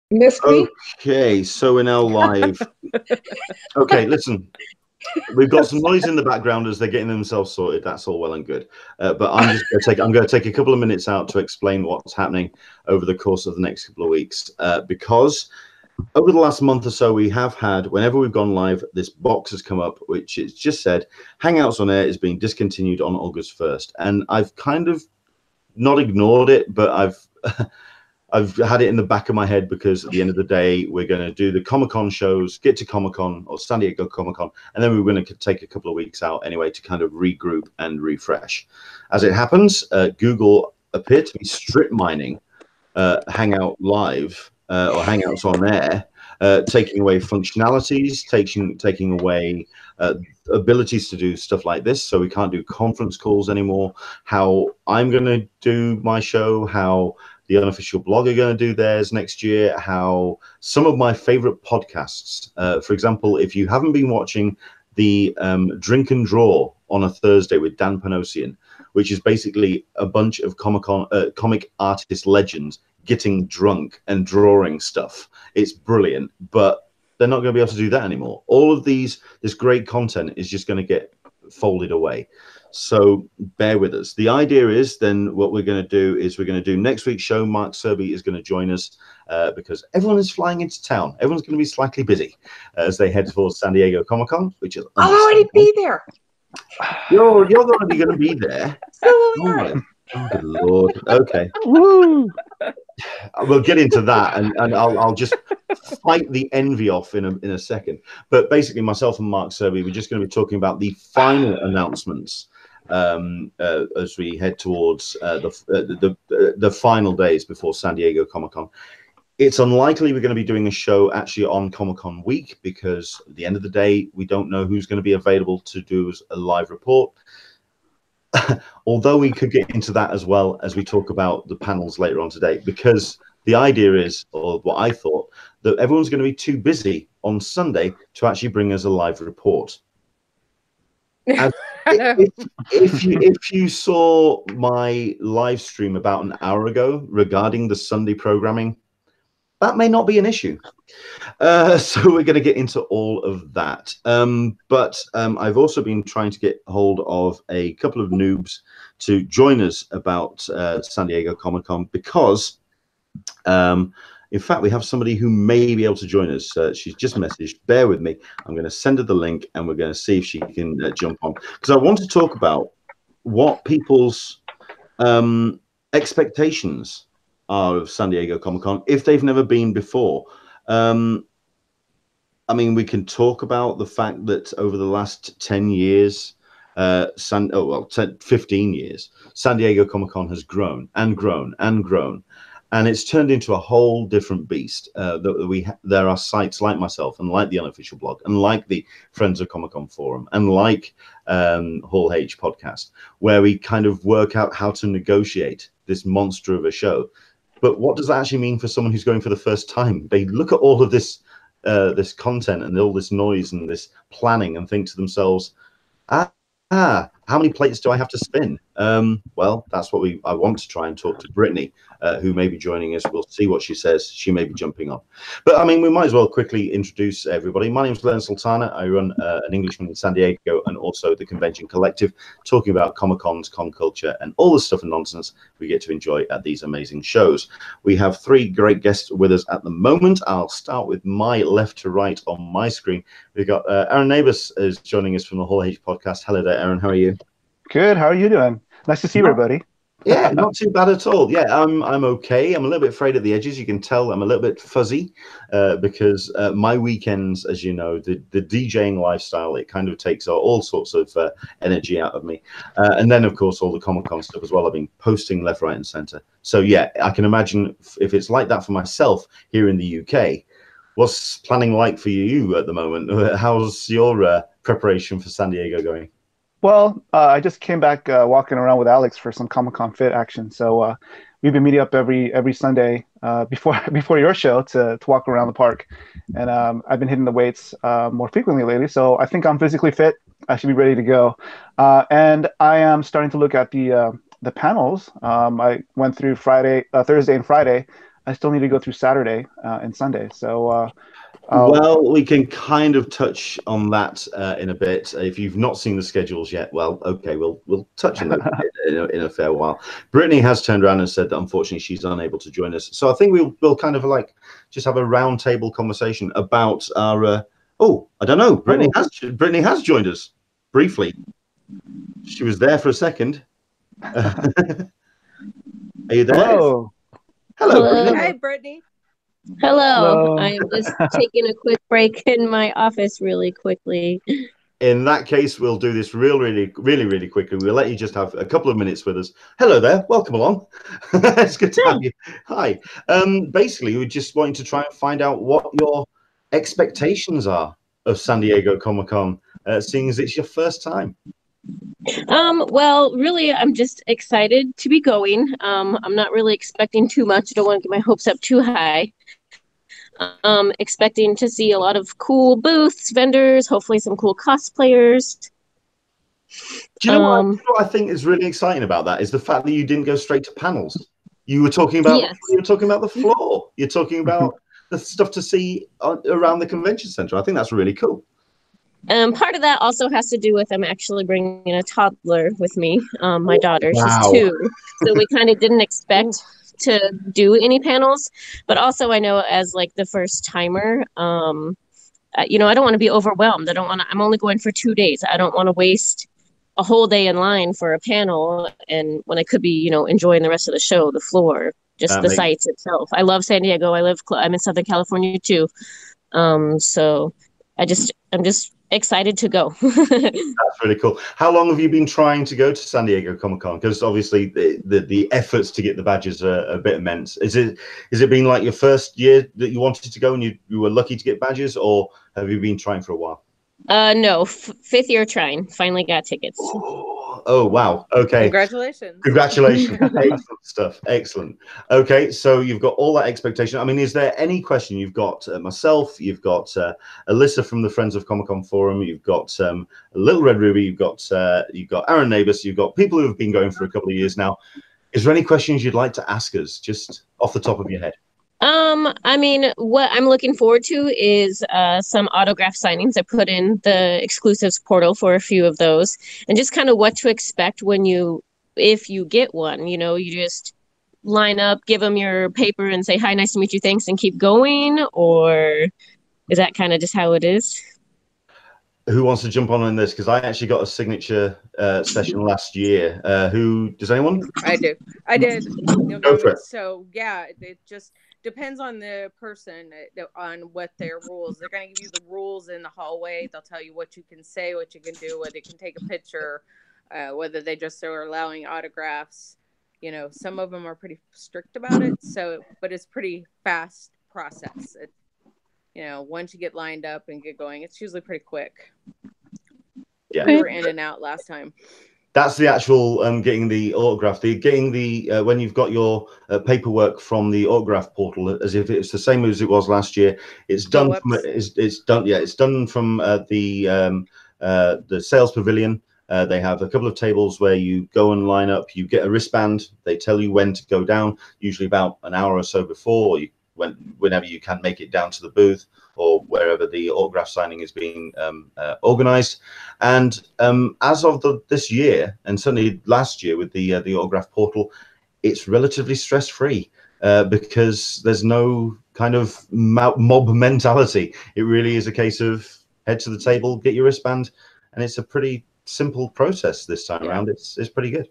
Missed me? Okay, so we're now live. Okay, listen, we've got some noise in the background as they're getting themselves sorted. That's all well and good. But I'm going to take a couple of minutes out to explain what's happening over the course of the next couple of weeks. Because over the last month or so, we have had, whenever we've gone live, this box has come up, which it's just said, Hangouts on Air is being discontinued on August 1st. And I've kind of not ignored it, but I've had it in the back of my head because at the end of the day, we're going to do the Comic Con shows, get to Comic Con or San Diego Comic Con, and then we're going to take a couple of weeks out anyway to kind of regroup and refresh. As it happens, Google appear to be strip mining Hangout Live or Hangouts on Air, taking away functionalities, taking away abilities to do stuff like this. So we can't do conference calls anymore. How I'm going to do my show, how the unofficial blog are going to do theirs next year, how some of my favorite podcasts, for example, if you haven't been watching the Drink and Draw on a Thursday with Dan Panosian, which is basically a bunch of comic artist legends getting drunk and drawing stuff. It's brilliant, but they're not going to be able to do that anymore. All of this great content is just going to get folded away. So bear with us. The idea is then what we're going to do is we're going to do next week's show. Mark Serby is going to join us because everyone is flying into town. Everyone's going to be slightly busy as they head towards San Diego Comic Con, which is I'll already be there. You're already going to be there. So Oh, good Lord. Okay. Woo! We'll get into that, and I'll just fight the envy off in a second. But basically, myself and Mark Serby, we're just going to be talking about the final announcements as we head towards the final days before San Diego Comic Con. It's unlikely we're going to be doing a show actually on Comic Con week because at the end of the day, we don't know who's going to be available to do a live report. Although we could get into that as well as we talk about the panels later on today, because the idea is, or what I thought, that everyone's going to be too busy on Sunday to actually bring us a live report. If you saw my live stream about an hour ago regarding the Sunday programming, that may not be an issue. So we're going to get into all of that. But I've also been trying to get hold of a couple of noobs to join us about San Diego Comic Con because, in fact, we have somebody who may be able to join us. She's just messaged. Bear with me. I'm going to send her the link and we're going to see if she can jump on. Because I want to talk about what people's expectations are of San Diego Comic Con if they've never been before. I mean, we can talk about the fact that over the last 10 years, 15 years, San Diego Comic Con has grown and grown and grown. And it's turned into a whole different beast. There are sites like myself and like the unofficial blog and like the Friends of Comic Con forum and like Hall H podcast, where we kind of work out how to negotiate this monster of a show. But what does that actually mean for someone who's going for the first time? They look at all of this content and all this noise and this planning and think to themselves, how many plates do I have to spin? Well, that's what I want to try and talk to Brittany, who may be joining us. We'll see what she says. She may be jumping on. But, I mean, we might as well quickly introduce everybody. My name is Len Sultana. I run an Englishman in San Diego and also the Convention Collective, talking about Comic-Cons, con culture, and all the stuff and nonsense we get to enjoy at these amazing shows. We have three great guests with us at the moment. I'll start with my left to right on my screen. We've got Aaron Nabus is joining us from the Hall H podcast. Hello there, Aaron. How are you? Good. How are you doing? Nice to see everybody. Yeah, not too bad at all. Yeah, I'm okay. I'm a little bit afraid at the edges. You can tell I'm a little bit fuzzy because my weekends, as you know, the DJing lifestyle, it kind of takes all sorts of energy out of me. And then, of course, all the Comic-Con stuff as well. I've been posting left, right, and center. So, yeah, I can imagine if it's like that for myself here in the UK, what's planning like for you at the moment? How's your preparation for San Diego going? Well, I just came back walking around with Alex for some Comic-Con fit action. So we've been meeting up every Sunday before your show to walk around the park. And I've been hitting the weights more frequently lately. So I think I'm physically fit. I should be ready to go. And I am starting to look at the panels. I went through Thursday and Friday. I still need to go through Saturday and Sunday. So well, we can kind of touch on that in a bit. If you've not seen the schedules yet, well, okay, we'll touch on it in a fair while. Brittany has turned around and said that unfortunately she's unable to join us. So I think we'll kind of like just have a round table conversation about our. Oh, I don't know. Brittany has joined us briefly. She was there for a second. Are you there? Hello. Hello, Hello. Brittany. Hi, Brittany. Hello. Hello. I am just taking a quick break in my office really quickly. In that case, we'll do this really quickly. We'll let you just have a couple of minutes with us. Hello there. Welcome along. It's good to have you. Hi. Basically, we're just wanting to try and find out what your expectations are of San Diego Comic-Con, seeing as it's your first time. Well, really, I'm just excited to be going. I'm not really expecting too much. I don't want to get my hopes up too high. Expecting to see a lot of cool booths, vendors, hopefully some cool cosplayers. Do you know what I think is really exciting about that is the fact that you didn't go straight to panels. You were talking about Yes. you were talking about the floor. You're talking about the stuff to see around the convention center. I think that's really cool. Part of that also has to do with I'm actually bringing a toddler with me, my daughter. Wow. She's 2, so we kind of didn't expect to do any panels. But also, I know as like the first timer, you know, I don't want to be overwhelmed. I'm only going for 2 days. I don't want to waste a whole day in line for a panel, and when I could be, you know, enjoying the rest of the show, the floor, just the sites itself. I love San Diego. I'm in Southern California too. So I'm just excited to go. That's really cool. How long have you been trying to go to San Diego Comic-Con? Because obviously the efforts to get the badges are a bit immense. Is it been like your first year that you wanted to go and you were lucky to get badges, or have you been trying for a while? No, 5th year trying. Finally got tickets. Oh wow. Okay. Congratulations. Congratulations. Excellent stuff. Excellent. Okay, so you've got all that expectation. I mean, is there any question? You've got myself, you've got Alyssa from the Friends of Comic-Con Forum, you've got Little Red Ruby, you've got Aaron Neighbors, you've got people who have been going for a couple of years now. Is there any questions you'd like to ask us, just off the top of your head? I mean, what I'm looking forward to is some autograph signings. I put in the exclusives portal for a few of those, and just kind of what to expect if you get one. You know, you just line up, give them your paper, and say hi, nice to meet you, thanks, and keep going, or is that kind of just how it is? Who wants to jump on in this? Because I actually got a signature session last year. Does anyone? I do. I did. Go for it. So yeah, it just depends on the person on what their rules. They're going to give you the rules in the hallway. They'll tell you what you can say, what you can do, whether you can take a picture, whether they just are allowing autographs. You know, some of them are pretty strict about it. So, but it's pretty fast process. You know, once you get lined up and get going, it's usually pretty quick. Yeah, we were in and out last time. That's the actual getting the autograph. Getting the when you've got your paperwork from the autograph portal, as if it's the same as it was last year. It's done. It's done. Yeah, it's done from the sales pavilion. They have a couple of tables where you go and line up. You get a wristband. They tell you when to go down. Usually about an hour or so before. Whenever you can make it down to the booth or wherever the autograph signing is being organized. And as of this year, and certainly last year with the autograph portal, it's relatively stress-free because there's no kind of mob mentality. It really is a case of head to the table, get your wristband, and it's a pretty simple process this time around. It's pretty good.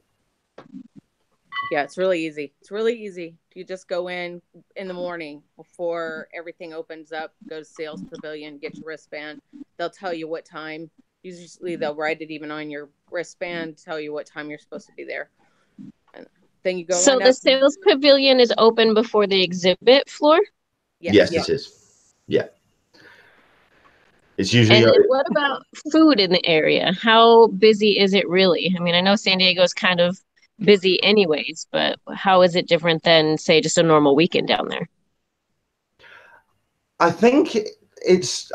Yeah, it's really easy. It's really easy. You just go in the morning before everything opens up, go to sales pavilion, get your wristband. They'll tell you what time. Usually they'll write it even on your wristband, tell you what time you're supposed to be there. And then you go. So the sales pavilion is open before the exhibit floor? Yes, it is. Yeah. It's usually. And what about food in the area? How busy is it really? I mean, I know San Diego's kind of busy anyways, but how is it different than, say, just a normal weekend down there? I think it's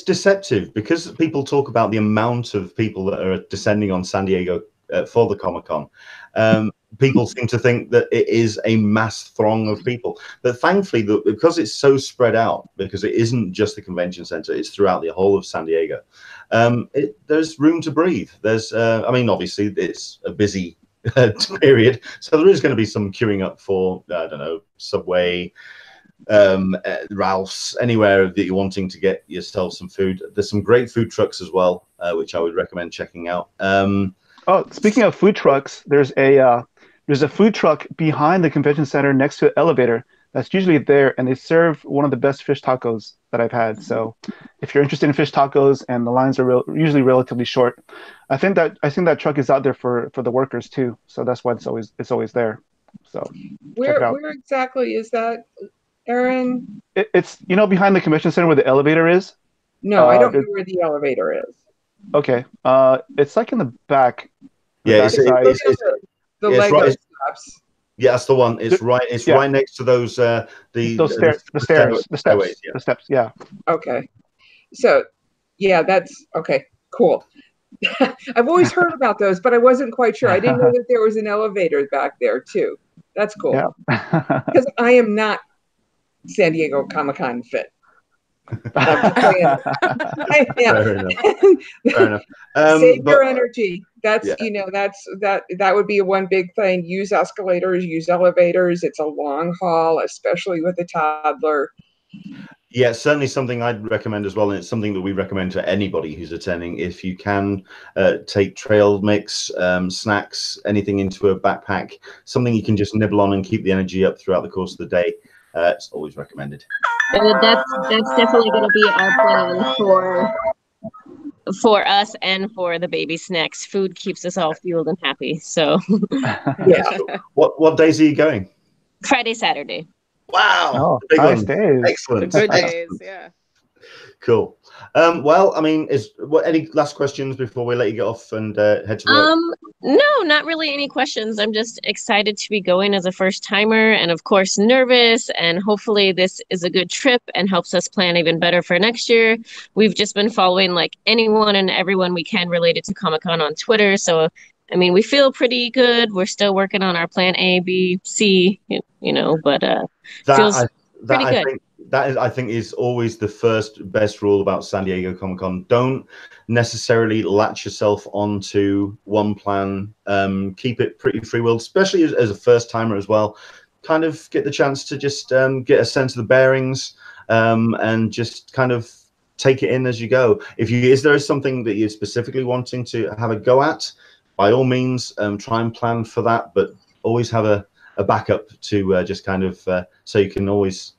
deceptive because people talk about the amount of people that are descending on San Diego for the Comic-Con. people seem to think that it is a mass throng of people. But thankfully, because it's so spread out, because it isn't just the convention center, it's throughout the whole of San Diego, there's room to breathe. There's, I mean, obviously, it's a busy period, so there is going to be some queuing up for, I don't know, Subway, Ralph's, anywhere that you're wanting to get yourself some food. There's some great food trucks as well, which I would recommend checking out. Oh, speaking of food trucks, there's a food truck behind the convention center next to an elevator that's usually there, and they serve one of the best fish tacos that I've had. So if you're interested in fish tacos, and the lines are usually relatively short, I think that truck is out there for the workers too. So that's why it's always there. So where exactly is that, Aaron? It's behind the convention center where the elevator is. No, I don't know where the elevator is. Okay, it's like in the back. Yeah, it's the Lego right, steps. Yeah, that's the one. It's right. It's right next to those stairs, the steps. Yeah. Okay, so yeah, that's okay. Cool. I've always heard about those, but I wasn't quite sure. I didn't know that there was an elevator back there too. That's cool. Yeah. Because I am not San Diego Comic-Con fit. Fair enough. Fair enough. Save your energy. That's that would be one big thing. Use escalators, use elevators. It's a long haul, especially with a toddler. Yeah, certainly something I'd recommend as well, and it's something that we recommend to anybody who's attending. If you can take trail mix, snacks, anything into a backpack, something you can just nibble on and keep the energy up throughout the course of the day, it's always recommended. That's definitely going to be our plan for us and for the baby snacks. Food keeps us all fueled and happy. So yeah. What days are you going? Friday, Saturday. Wow. Oh, nice days. Excellent. Good days, yeah. Cool. Well, I mean, any last questions before we let you get off and head to work? No, not really any questions. I'm just excited to be going as a first timer, and of course nervous, and hopefully this is a good trip and helps us plan even better for next year. We've just been following like anyone and everyone we can related to Comic-Con on Twitter. So, I mean, we feel pretty good. We're still working on our plan A, B, C, but feels pretty good. I think is always the first best rule about San Diego Comic-Con. Don't necessarily latch yourself onto one plan. Keep it pretty free will, especially as a first timer as well. Kind of get the chance to just get a sense of the bearings and just kind of take it in as you go. Is there something that you're specifically wanting to have a go at, by all means, try and plan for that, but always have a backup to just kind of so you can always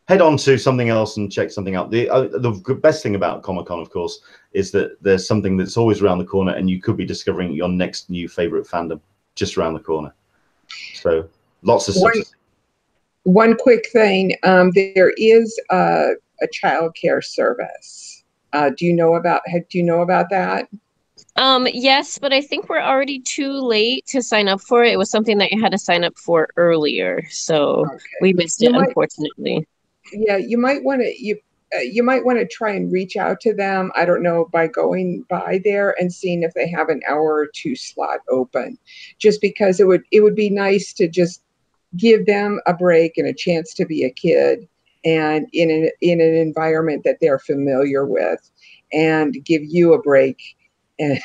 head on to something else and check something out. The best thing about Comic-Con, of course, is that there's something that's always around the corner, and you could be discovering your next new favorite fandom just around the corner. So lots of stuff. One quick thing, there is a childcare service. Do you know about that? Yes, but I think we're already too late to sign up for it. It was something that you had to sign up for earlier, so we missed it, unfortunately. Yeah, you might want to try and reach out to them. I don't know, by going by there and seeing if they have an hour or two slot open, just because it would be nice to just give them a break and a chance to be a kid, and in an environment that they're familiar with, and give you a break, and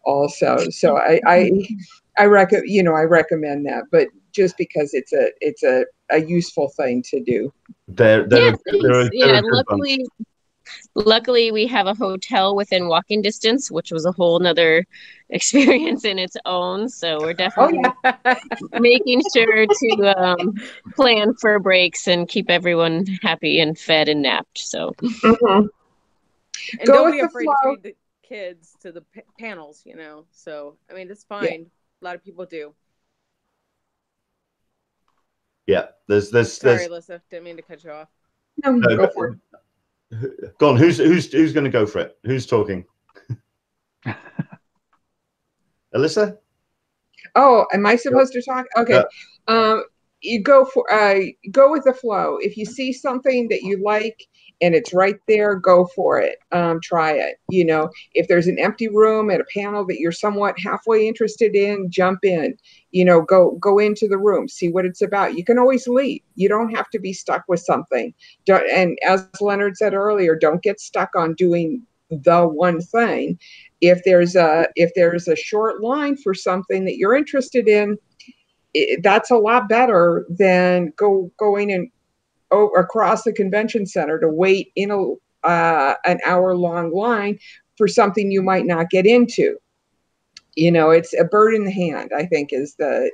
also. So I recommend that, but just because it's a useful thing to do. Luckily we have a hotel within walking distance, which was a whole nother experience in its own. So we're definitely making sure to plan for breaks and keep everyone happy and fed and napped. So and don't be afraid to feed the kids to the panels, so I mean, it's fine. Yeah. A lot of people do. Yeah, there's Sorry, Alyssa, didn't mean to cut you off. No, go for it. Go on. Who's going to go for it? Who's talking? Alyssa? Oh, am I supposed to talk? Okay. you go with the flow. If you see something that you like and it's right there, go for it. Try it. If there's an empty room at a panel that you're somewhat halfway interested in, jump in. Go into the room, see what it's about. You can always leave. You don't have to be stuck with something. And as Leonard said earlier, don't get stuck on doing the one thing. If there's a short line for something that you're interested in, that's a lot better than going and across the convention center to wait in an hour-long line for something you might not get into. It's a bird in the hand, I think, is the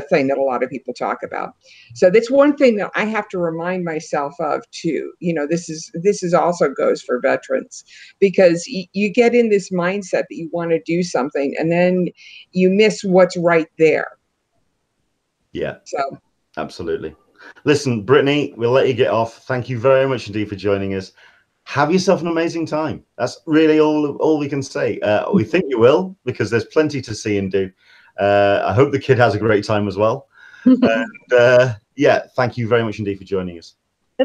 thing that a lot of people talk about. So that's one thing that I have to remind myself of too. This is also goes for veterans, because you get in this mindset that you want to do something and then you miss what's right there. Yeah. So absolutely. Listen, Brittany, we'll let you get off. Thank you very much indeed for joining us. Have yourself an amazing time. That's really all we can say. We think you will, because there's plenty to see and do. I hope the kid has a great time as well. And yeah, thank you very much indeed for joining us.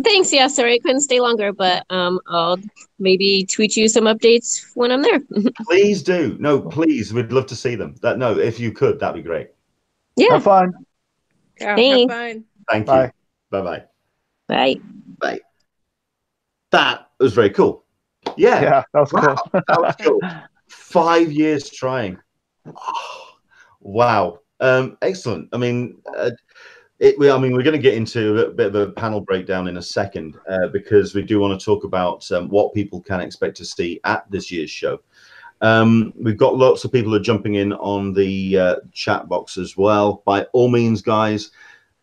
Thanks. Yeah, sorry I couldn't stay longer, but I'll maybe tweet you some updates when I'm there. Please do. No, please. We'd love to see them. No, if you could, that'd be great. Yeah. Have fun. Yeah, Thanks. have fun. Thank Bye. you. Bye-bye. Bye. Bye. That was very cool. Yeah, that was cool. That was cool. 5 years trying. Oh, wow. Excellent. I mean, we're going to get into a bit of a panel breakdown in a second, because we do want to talk about what people can expect to see at this year's show. We've got lots of people who are jumping in on the chat box as well. By all means, guys,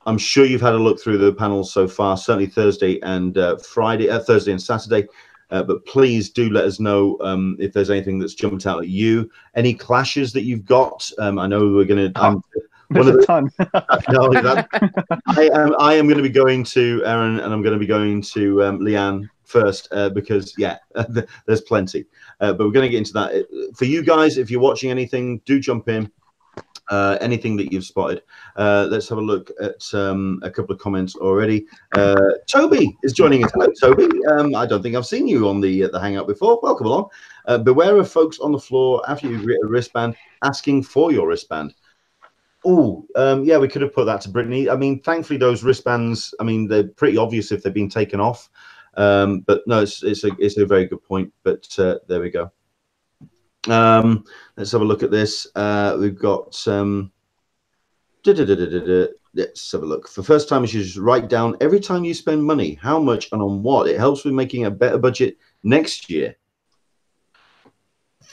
I'm sure you've had a look through the panels so far, certainly Thursday and Thursday and Saturday. But please do let us know if there's anything that's jumped out at you. Any clashes that you've got? I know we're going to. There's a ton. No, I am going to be going to Erin, and I'm going to be going to Leanne first, because there's plenty. But we're going to get into that. For you guys, if you're watching anything, do jump in. Anything that you've spotted. Let's have a look at a couple of comments already. Toby is joining us. Hello, Toby. I don't think I've seen you on the Hangout before. Welcome along. Beware of folks on the floor after you've written a wristband asking for your wristband. Oh, yeah, we could have put that to Brittany. I mean, thankfully, those wristbands, I mean, they're pretty obvious if they've been taken off. But no, it's a very good point. But there we go. Let's have a look at this. We've got let's have a look. For first time, you should just write down every time you spend money, how much and on what. It helps with making a better budget next year.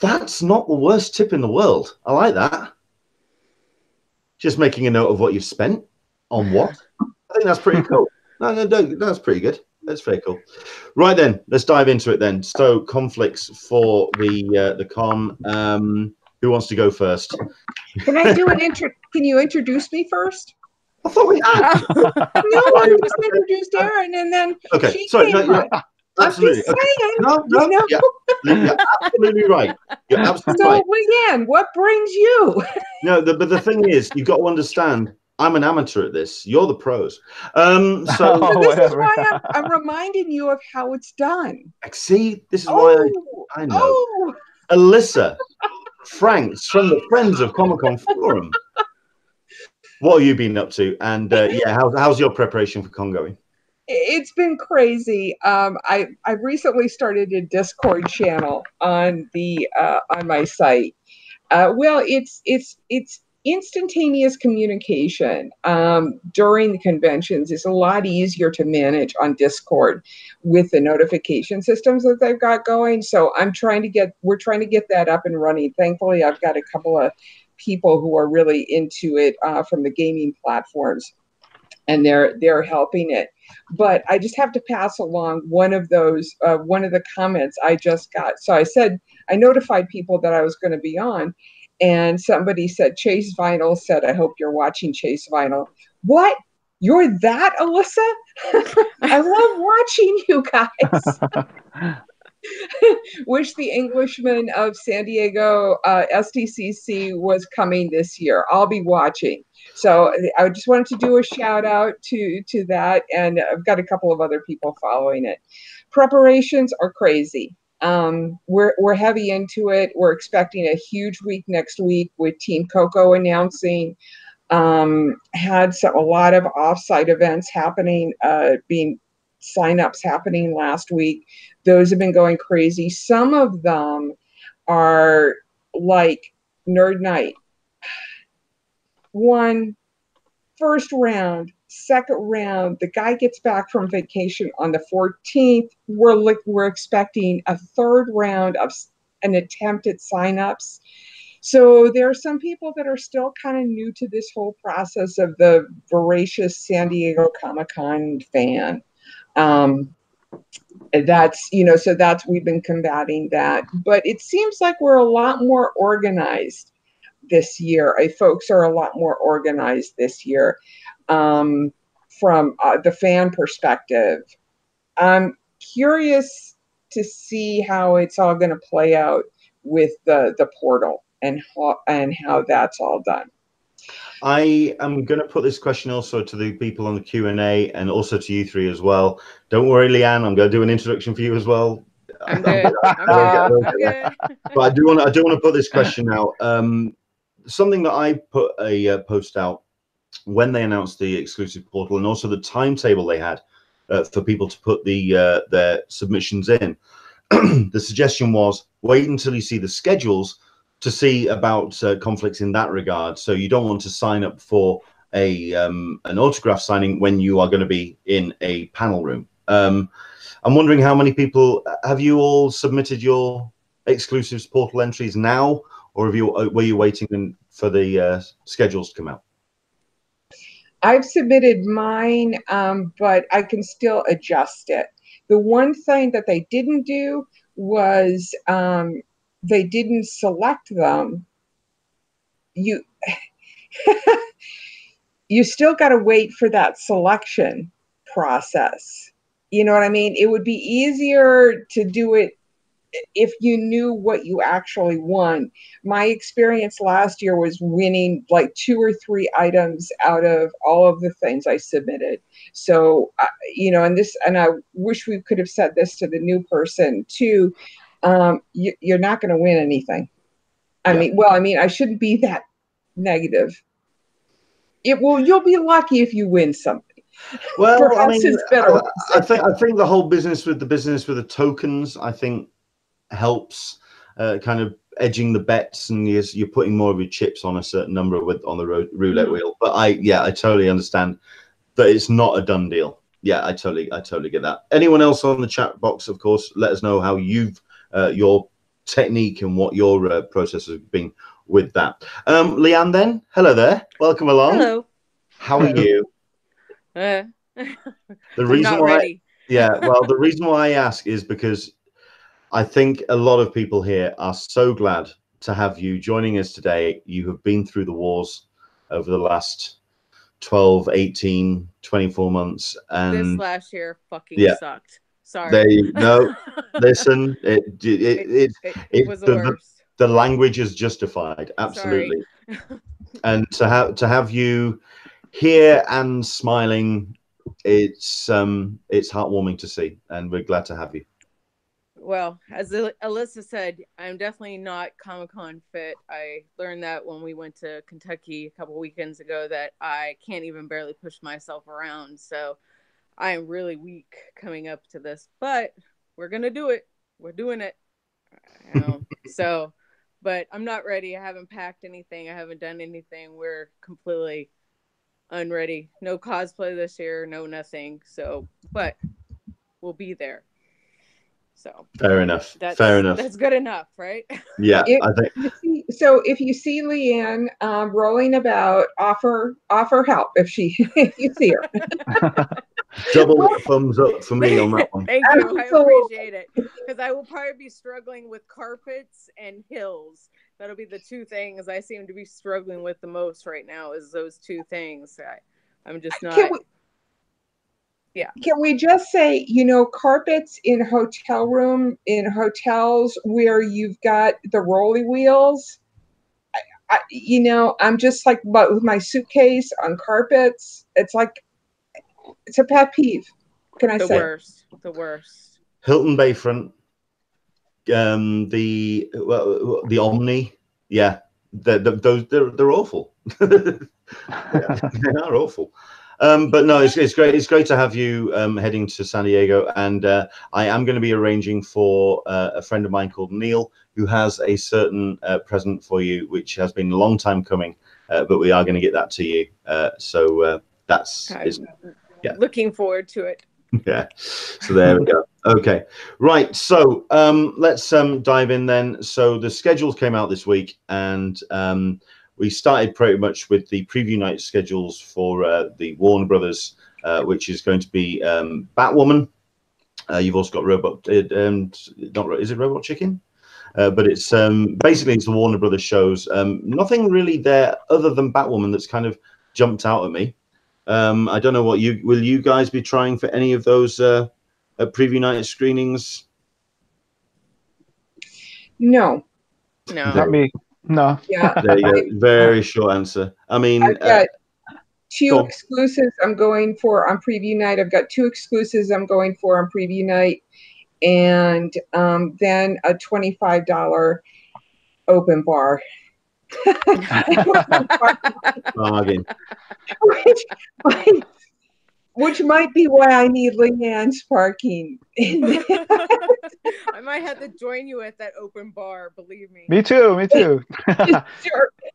That's not the worst tip in the world. I like that. Just making a note of what you've spent on what. I think that's pretty cool. No, that's pretty good. That's very cool. Right then, let's dive into it then. So, conflicts for the con. Who wants to go first? Can I do an intro? Can you introduce me first? I thought we had. No, I just introduced Erin, and then she came up. Absolutely. I'm just saying. No. You're absolutely right. You're absolutely right. So, Leanne, what brings you? No, but the thing is, you've got to understand, I'm an amateur at this. You're the pros. So this is why I'm reminding you of how it's done. See, this is why I know. Oh. Alyssa Franks from the Friends of Comic Con Forum. What have you been up to? And how's your preparation for con going? It's been crazy. I recently started a Discord channel on my site. Well, it's instantaneous communication during the conventions is a lot easier to manage on Discord with the notification systems that they've got going. So we're trying to get that up and running. Thankfully, I've got a couple of people who are really into it from the gaming platforms, and they're helping it. But I just have to pass along one of the comments I just got. So I said, I notified people that I was going to be on, and somebody said, Chase Vinyl said, I hope you're watching Chase Vinyl. What? You're that, Alyssa? I love watching you guys. Wish the Englishman of San Diego STCC was coming this year. I'll be watching. So I just wanted to do a shout out to that, and I've got a couple of other people following it. Preparations are crazy. We're heavy into it. We're expecting a huge week next week with Team Coco announcing. Had a lot of offsite events happening, being signups happening last week. Those have been going crazy. Some of them are like Nerd Night. First round, second round, the guy gets back from vacation on the 14th. We're expecting a third round of an attempt at signups. So there are some people that are still kind of new to this whole process of the voracious San Diego Comic-Con fan. We've been combating that. But it seems like we're a lot more organized this year. Folks are a lot more organized this year from the fan perspective. I'm curious to see how it's all going to play out with the portal and how that's all done. I am going to put this question also to the people on the Q&A and also to you three as well. Don't worry, Leanne, I'm going to do an introduction for you as well. I'm good. I'm good. But I do want to put this question out. Something that I put a post out when they announced the exclusive portal, and also the timetable they had for people to put their submissions in. The suggestion was wait until you see the schedules to see about conflicts in that regard. So you don't want to sign up for an autograph signing when you are going to be in a panel room. I'm wondering how many people have you all submitted your exclusives portal entries now, or were you waiting for the schedules to come out? I've submitted mine, but I can still adjust it. The one thing that they didn't do was they didn't select them. You still got to wait for that selection process. You know what I mean? It would be easier to do it if you knew what you actually won. My experience last year was winning like 2 or 3 items out of all of the things I submitted. So, and I wish we could have said this to the new person too. You're not going to win anything. I mean, I shouldn't be that negative. You'll be lucky if you win something. Well, Perhaps I mean, it's better. I think the whole business with the tokens, I think, helps kind of edging the bets, and you're putting more of your chips on a certain number on the roulette wheel. But I totally understand that it's not a done deal. Yeah, I totally get that. Anyone else on the chat box, of course, let us know how you've your technique and what your process has been with that. Leanne, then, hello there, welcome along. Hello. How are you? The reason not why, ready. the reason why I ask is because I think a lot of people here are so glad to have you joining us today. You have been through the wars over the last 12, 18, 24 months. And this last year fucking sucked. Sorry. There you go. Listen, it was the worst. The language is justified. Absolutely. And to have you here and smiling, it's heartwarming to see, and we're glad to have you. Well, as Alyssa said, I'm definitely not Comic-Con fit. I learned that when we went to Kentucky a couple weekends ago, that I can't even barely push myself around. So I am really weak coming up to this, but we're going to do it. We're doing it. So, but I'm not ready. I haven't packed anything. I haven't done anything. We're completely unready. No cosplay this year, no nothing. So, but we'll be there. So fair enough. That's good enough, right? Yeah, I think. If you see Leanne rolling about, offer help if you see her. Double thumbs up for me on that one. Thank you. I appreciate it, because I will probably be struggling with carpets and hills. That'll be the 2 things I seem to be struggling with the most right now. Is those 2 things. I'm just not. Yeah. Can we just say, carpets in hotels where you've got the rolly wheels? I'm just like, but with my suitcase on carpets, it's a pet peeve. Can I The say? worst. The worst. Hilton Bayfront, the Omni, yeah, they're awful. They are awful. But no, it's great. It's great to have you heading to San Diego, and I am going to be arranging for a friend of mine called Neil, who has a certain present for you, which has been a long time coming, but we are going to get that to you. So that's yeah. Looking forward to it. Yeah. So there we go. Okay. Right. So let's dive in then. So the schedules came out this week, and we started pretty much with the preview night schedules for the Warner Brothers, which is going to be Batwoman. You've also got Robot. Is it Robot Chicken? But it's basically it's the Warner Brothers shows. Nothing really there other than Batwoman that's kind of jumped out at me. I don't know what will you guys be trying for any of those preview night screenings? No. Not me. No. Yeah. There you go. Very short answer. I mean, I've got two exclusives I'm going for on preview night. I've got two exclusives I'm going for on preview night, and then a $25 open bar. Bargain. Which might be why I need Leanne's parking. I might have to join you at that open bar, believe me. Me too. Sure,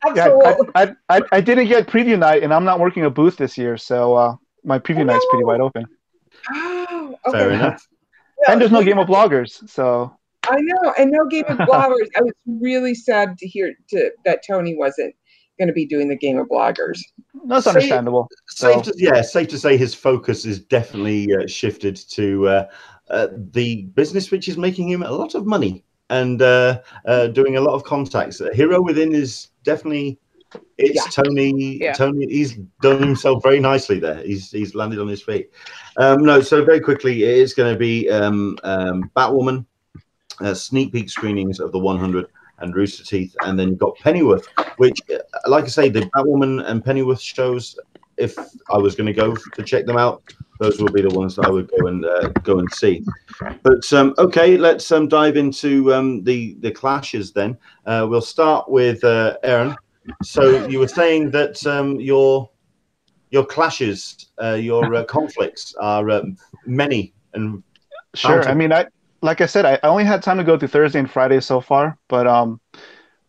absolutely. Yeah, I didn't get preview night, and I'm not working a booth this year, so my preview night's pretty wide open. Oh, okay. Fair enough. And there's no Game of Bloggers, so. I know, and no Game of Bloggers. I was really sad to hear that Tony wasn't going to be doing the Game of Bloggers. That's understandable. Safe to say his focus is definitely shifted to the business, which is making him a lot of money and doing a lot of contacts. Hero Within is definitely Tony. Yeah. Tony, he's done himself very nicely there. He's landed on his feet. No, so very quickly, it is going to be Batwoman, sneak peek screenings of the 100 and Rooster Teeth, and then you've got Pennyworth, which, like I say, the Batwoman and Pennyworth shows, if I was going to go to check them out, those would be the ones that I would go and see. But okay, let's dive into the clashes then. We'll start with Aaron. So you were saying that your clashes, your conflicts are many and sure. I mean, like I said, I only had time to go through Thursday and Friday so far, but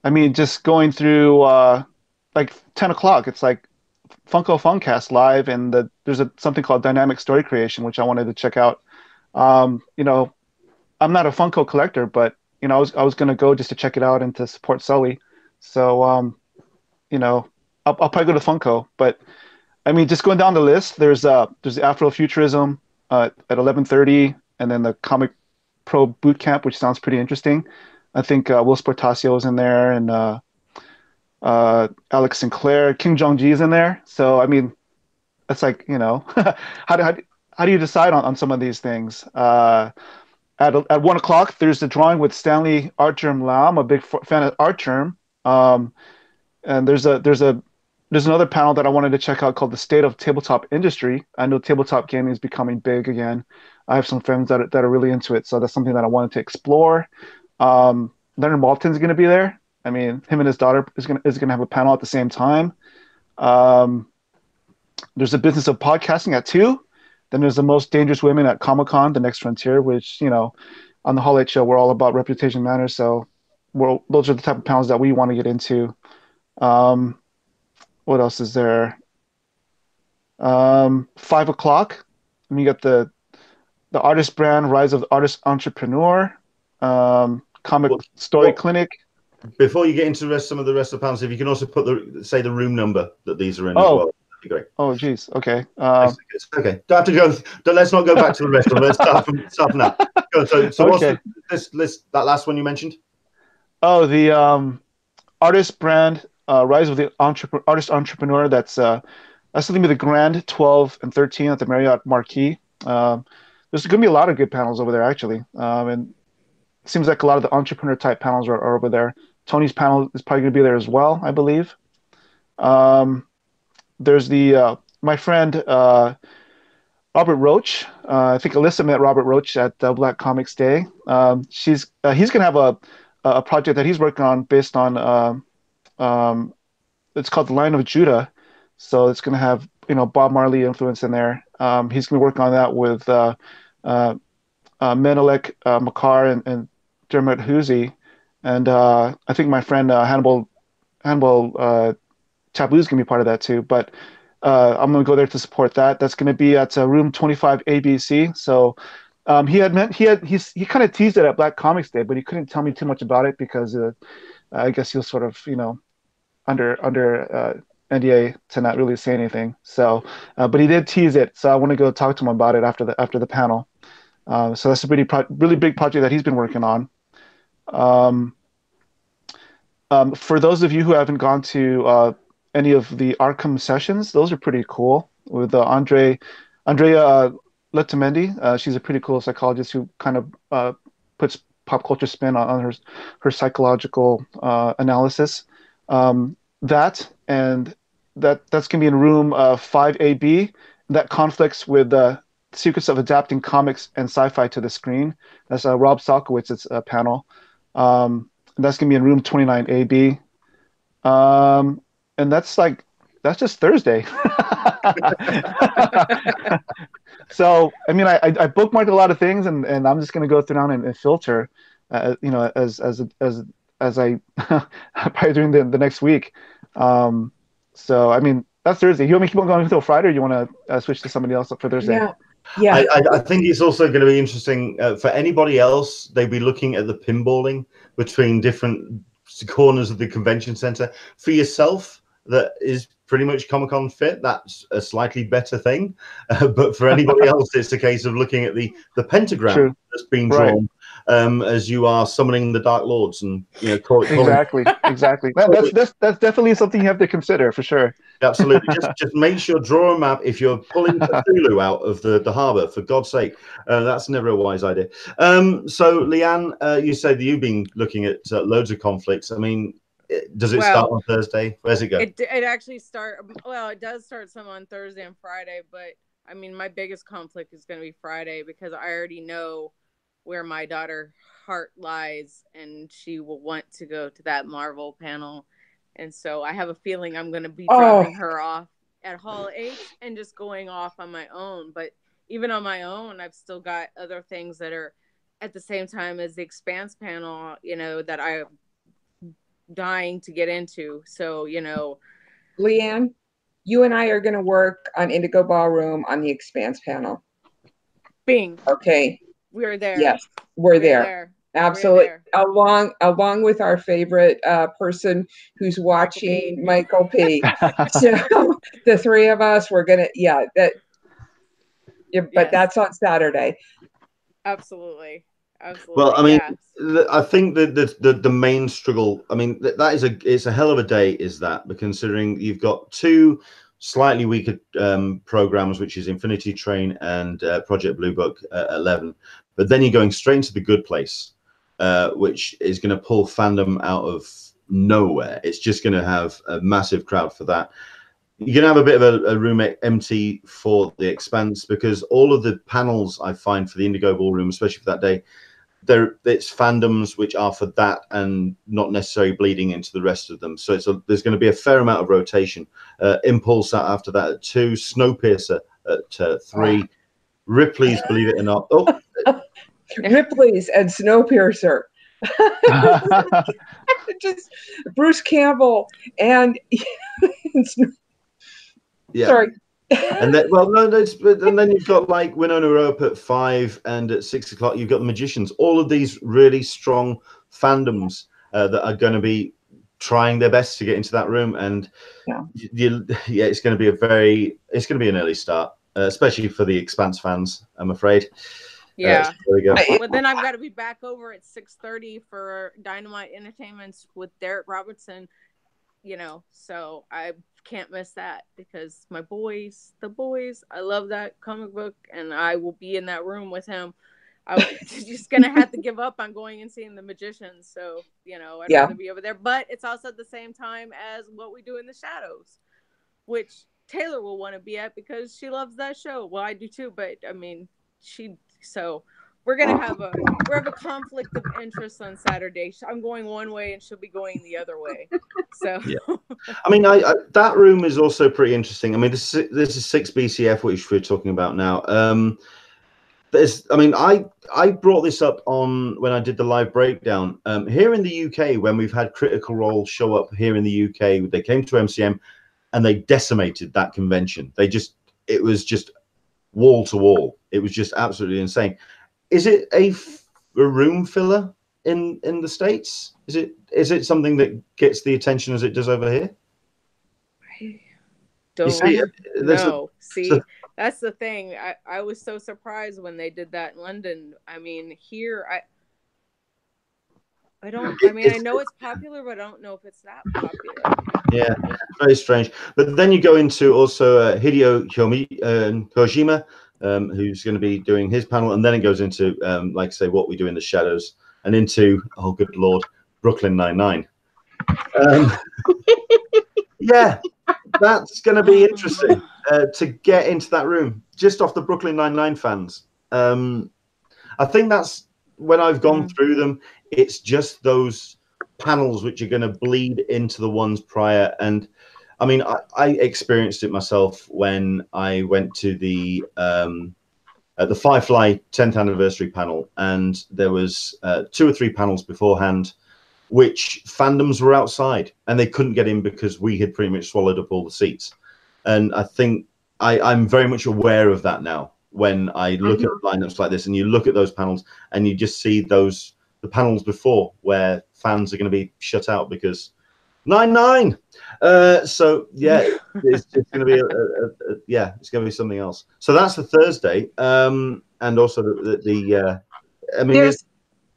I mean, just going through like 10 o'clock, it's like Funko Funcast live, and there's something called dynamic story creation, which I wanted to check out. I'm not a Funko collector, but I was gonna go just to check it out and to support Sully. So I'll probably go to Funko, but I mean, just going down the list, there's the Afrofuturism at 11:30, and then the Comic Pro Boot Camp, which sounds pretty interesting. I think Will Sportasio is in there, and Alex Sinclair, Kim Jong-ji is in there. So I mean, that's like how do you decide on some of these things? At 1 o'clock, there's the drawing with Stanley Artgerm Lau. I'm a big fan of Artgerm. And there's another panel that I wanted to check out called the State of Tabletop Industry. I know tabletop gaming is becoming big again. I have some friends that are really into it, so that's something that I wanted to explore. Leonard Maltin's going to be there. I mean, him and his daughter is going to have a panel at the same time. There's a Business of Podcasting at 2. Then there's the Most Dangerous Women at Comic Con, The Next Frontier, which on the Hall 8 show we're all about reputation matters. So those are the type of panels that we want to get into. What else is there? 5 o'clock. I mean, you got the Artist Brand, Rise of the Artist Entrepreneur, Comic Story Clinic. Before you get into some of the rest of the panels, if you can also put the room number that these are in as well, that'd be great. Oh, geez. Okay. Okay. Don't have to go. Let's not go back to the rest of them. Let's start from that. So okay. What's this list? That last one you mentioned? Oh, the Artist Brand, Rise of the Artist Entrepreneur. That's going to be the Grand 12 and 13 at the Marriott Marquis. There's going to be a lot of good panels over there, actually. And it seems like a lot of the entrepreneur type panels are over there. Tony's panel is probably going to be there as well, I believe. There's the my friend Robert Roach. I think Alyssa met Robert Roach at Black Comics Day. He's going to have a project that he's working on based on it's called The Lion of Judah. So it's going to have Bob Marley influence in there. He's going to work on that with Menelik Makar and Dermot Husey, and I think my friend Hannibal Taboo's going to be part of that too. But I'm going to go there to support that. That's going to be at room 25 ABC. So he kind of teased it at Black Comics Day, but he couldn't tell me too much about it because I guess he was sort of under NDA to not really say anything. So, but he did tease it. So I want to go talk to him about it after the panel. So that's a really big project that he's been working on. For those of you who haven't gone to any of the Arkham sessions, those are pretty cool. With Andrea Letamendi, she's a pretty cool psychologist who kind of puts pop culture spin on her psychological analysis. That's going to be in room 5AB. That conflicts with the Secrets of Adapting Comics and Sci-Fi to the Screen. That's Rob Salkowitz's panel. That's going to be in room 29AB. And that's just Thursday. So, I mean, I bookmarked a lot of things, and I'm just going to go through and filter, as I probably during the next week. So, I mean, that's Thursday. You want me to keep on going until Friday, or you want to switch to somebody else for Thursday? Yeah. I think it's also going to be interesting for anybody else. They'd be looking at the pinballing between different corners of the convention center. For yourself, that is pretty much Comic-Con fit. That's a slightly better thing. But for anybody else, it's a case of looking at the pentagram that's being drawn as you are summoning the Dark Lords and exactly. That's definitely something you have to consider for sure. Absolutely. just make sure, draw a map. If you're pulling Cthulhu out of the harbor, for God's sake, that's never a wise idea. So, Leanne, you said that you've been looking at loads of conflicts. I mean, does it start on Thursday? Where's it go? It actually it does start some on Thursday and Friday, but I mean, my biggest conflict is going to be Friday because I already know where my daughter's heart lies, and she will want to go to that Marvel panel. And so I have a feeling I'm going to be dropping her off at Hall H and just going off on my own. But even on my own, I've still got other things that are at the same time as the Expanse panel, that I'm dying to get into. So, Leanne, you and I are going to work on Indigo Ballroom on the Expanse panel. Bing. Okay. We're there. Yes, we're there. Absolutely. Along with our favorite person who's watching, Michael P. So the three of us, we're gonna but that's on Saturday. Absolutely. Well, I mean, I think that the main struggle, I mean, it's a hell of a day, is that, but considering you've got two slightly weaker programs, which is Infinity Train and Project Blue Book at 11, but then you're going straight into the Good Place, which is going to pull fandom out of nowhere. It's just going to have a massive crowd for that. You're going to have a bit of a room empty for the Expanse, because all of the panels I find for the Indigo Ballroom, especially for that day, it's fandoms which are for that and not necessarily bleeding into the rest of them. So there's going to be a fair amount of rotation. Impulse after that at 2, Snowpiercer at 3, Ripley's, believe it or not. Ripley's and Snowpiercer. Just Bruce Campbell and sorry. And then, and then you've got like Winona Earp at 5, and at 6 o'clock you've got the Magicians. All of these really strong fandoms that are going to be trying their best to get into that room, and it's going to be an early start, especially for the Expanse fans, I'm afraid. Yeah. There we go. But then I've got to be back over at 6:30 for Dynamite Entertainments with Derek Robertson. So I can't miss that because the boys, I love that comic book, and I will be in that room with him. I'm just gonna have to give up on going and seeing the Magicians. So I'd rather be over there. But it's also at the same time as What We Do in the Shadows, which Taylor will want to be at because she loves that show. Well, I do too, but I mean, so we're gonna have a conflict of interest on Saturday. I'm going one way and she'll be going the other way. So yeah, I mean, I that room is also pretty interesting. I mean, this is 6 BCF, which we're talking about now. I brought this up on when I did the live breakdown here in the UK. When we've had Critical Role show up here in the UK, they came to MCM and they decimated that convention. It was just wall to wall. It was just absolutely insane. Is it a room filler in the States? Is it something that gets the attention as it does over here? I don't know. See, that's the thing. I was so surprised when they did that in London. I mean, here I know it's popular, but I don't know if it's that popular. Yeah, very strange. But then you go into also Hideo Kojima, who's going to be doing his panel, and then it goes into, like I say, What We Do in the Shadows, and into, oh good lord, Brooklyn Nine-Nine. Yeah, that's going to be interesting to get into that room just off the Brooklyn Nine-Nine fans. I think that's when I've gone through them. It's just those panels which are going to bleed into the ones prior. And I mean, I experienced it myself when I went to the Firefly 10th anniversary panel, and there was 2 or 3 panels beforehand which fandoms were outside and they couldn't get in because we had pretty much swallowed up all the seats. And I think I'm very much aware of that now when I look at lineups like this, and you look at those panels and you just see the panels before where fans are going to be shut out because 9-9. So yeah, it's going to be it's going to be something else. So that's the Thursday, and also I mean,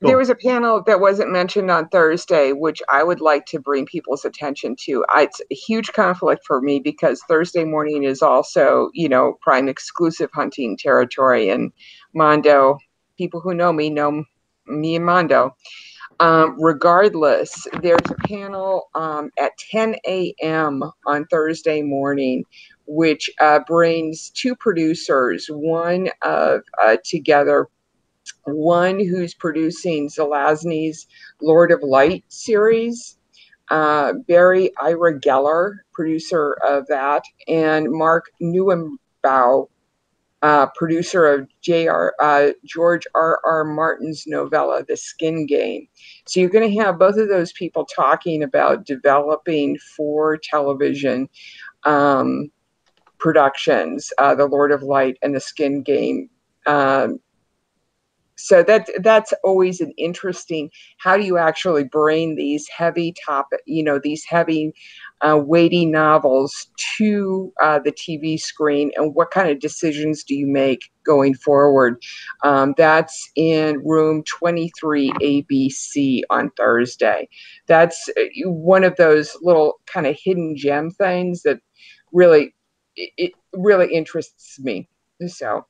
there was a panel that wasn't mentioned on Thursday, which I would like to bring people's attention to. It's a huge conflict for me because Thursday morning is also, Prime exclusive hunting territory. And Mondo, people who know me and Mondo. Regardless, there's a panel at 10 a.m. on Thursday morning, which brings 2 producers, one together. One who's producing Zelazny's Lord of Light series, Barry Ira Geller, producer of that, and Mark Neuenbau, producer of George R.R. Martin's novella, The Skin Game. So you're going to have both of those people talking about developing for television productions, The Lord of Light and The Skin Game. So that's always an interesting. How do you actually bring these heavy these heavy, weighty novels to the TV screen, and what kind of decisions do you make going forward? That's in room 23 ABC on Thursday. That's one of those little kind of hidden gem things that really interests me. So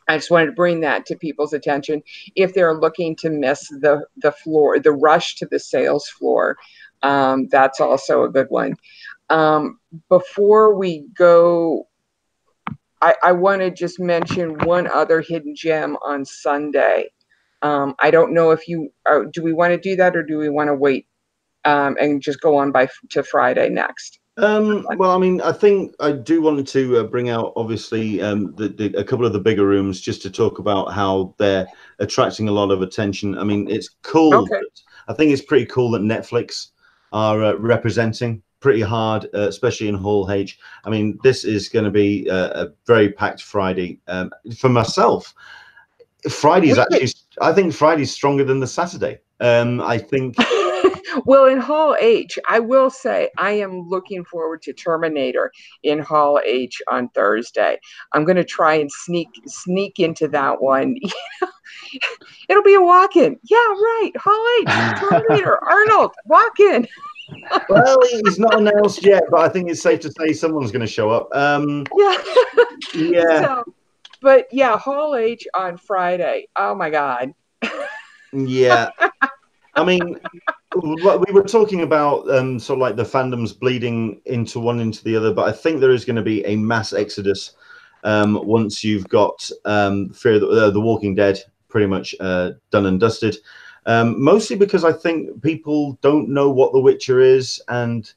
I just wanted to bring that to people's attention if they're looking to miss the floor, the rush to the sales floor. That's also a good one. Before we go, I want to just mention one other hidden gem on Sunday. I don't know if do we want to do that, or do we want to wait and just go on to Friday next? Well, I mean, I think I do want to bring out, obviously, a couple of the bigger rooms just to talk about how they're attracting a lot of attention. I mean, it's cool. Okay. I think it's pretty cool that Netflix are representing pretty hard, especially in Hall H. I mean, this is going to be a very packed Friday. For myself, I think Friday's stronger than the Saturday. I think. Well, in Hall H, I will say I am looking forward to Terminator in Hall H on Thursday. I'm going to try and sneak into that one. It'll be a walk-in. Yeah, right. Hall H, Terminator, Arnold, walk-in. Well, he's not announced yet, but I think it's safe to say someone's going to show up. Yeah. Yeah. So, but yeah, Hall H on Friday. Oh my God. Yeah. I mean, we were talking about sort of like the fandoms bleeding into one into the other, but I think there is going to be a mass exodus once you've got Fear of the Walking Dead pretty much done and dusted. Mostly because I think people don't know what The Witcher is, and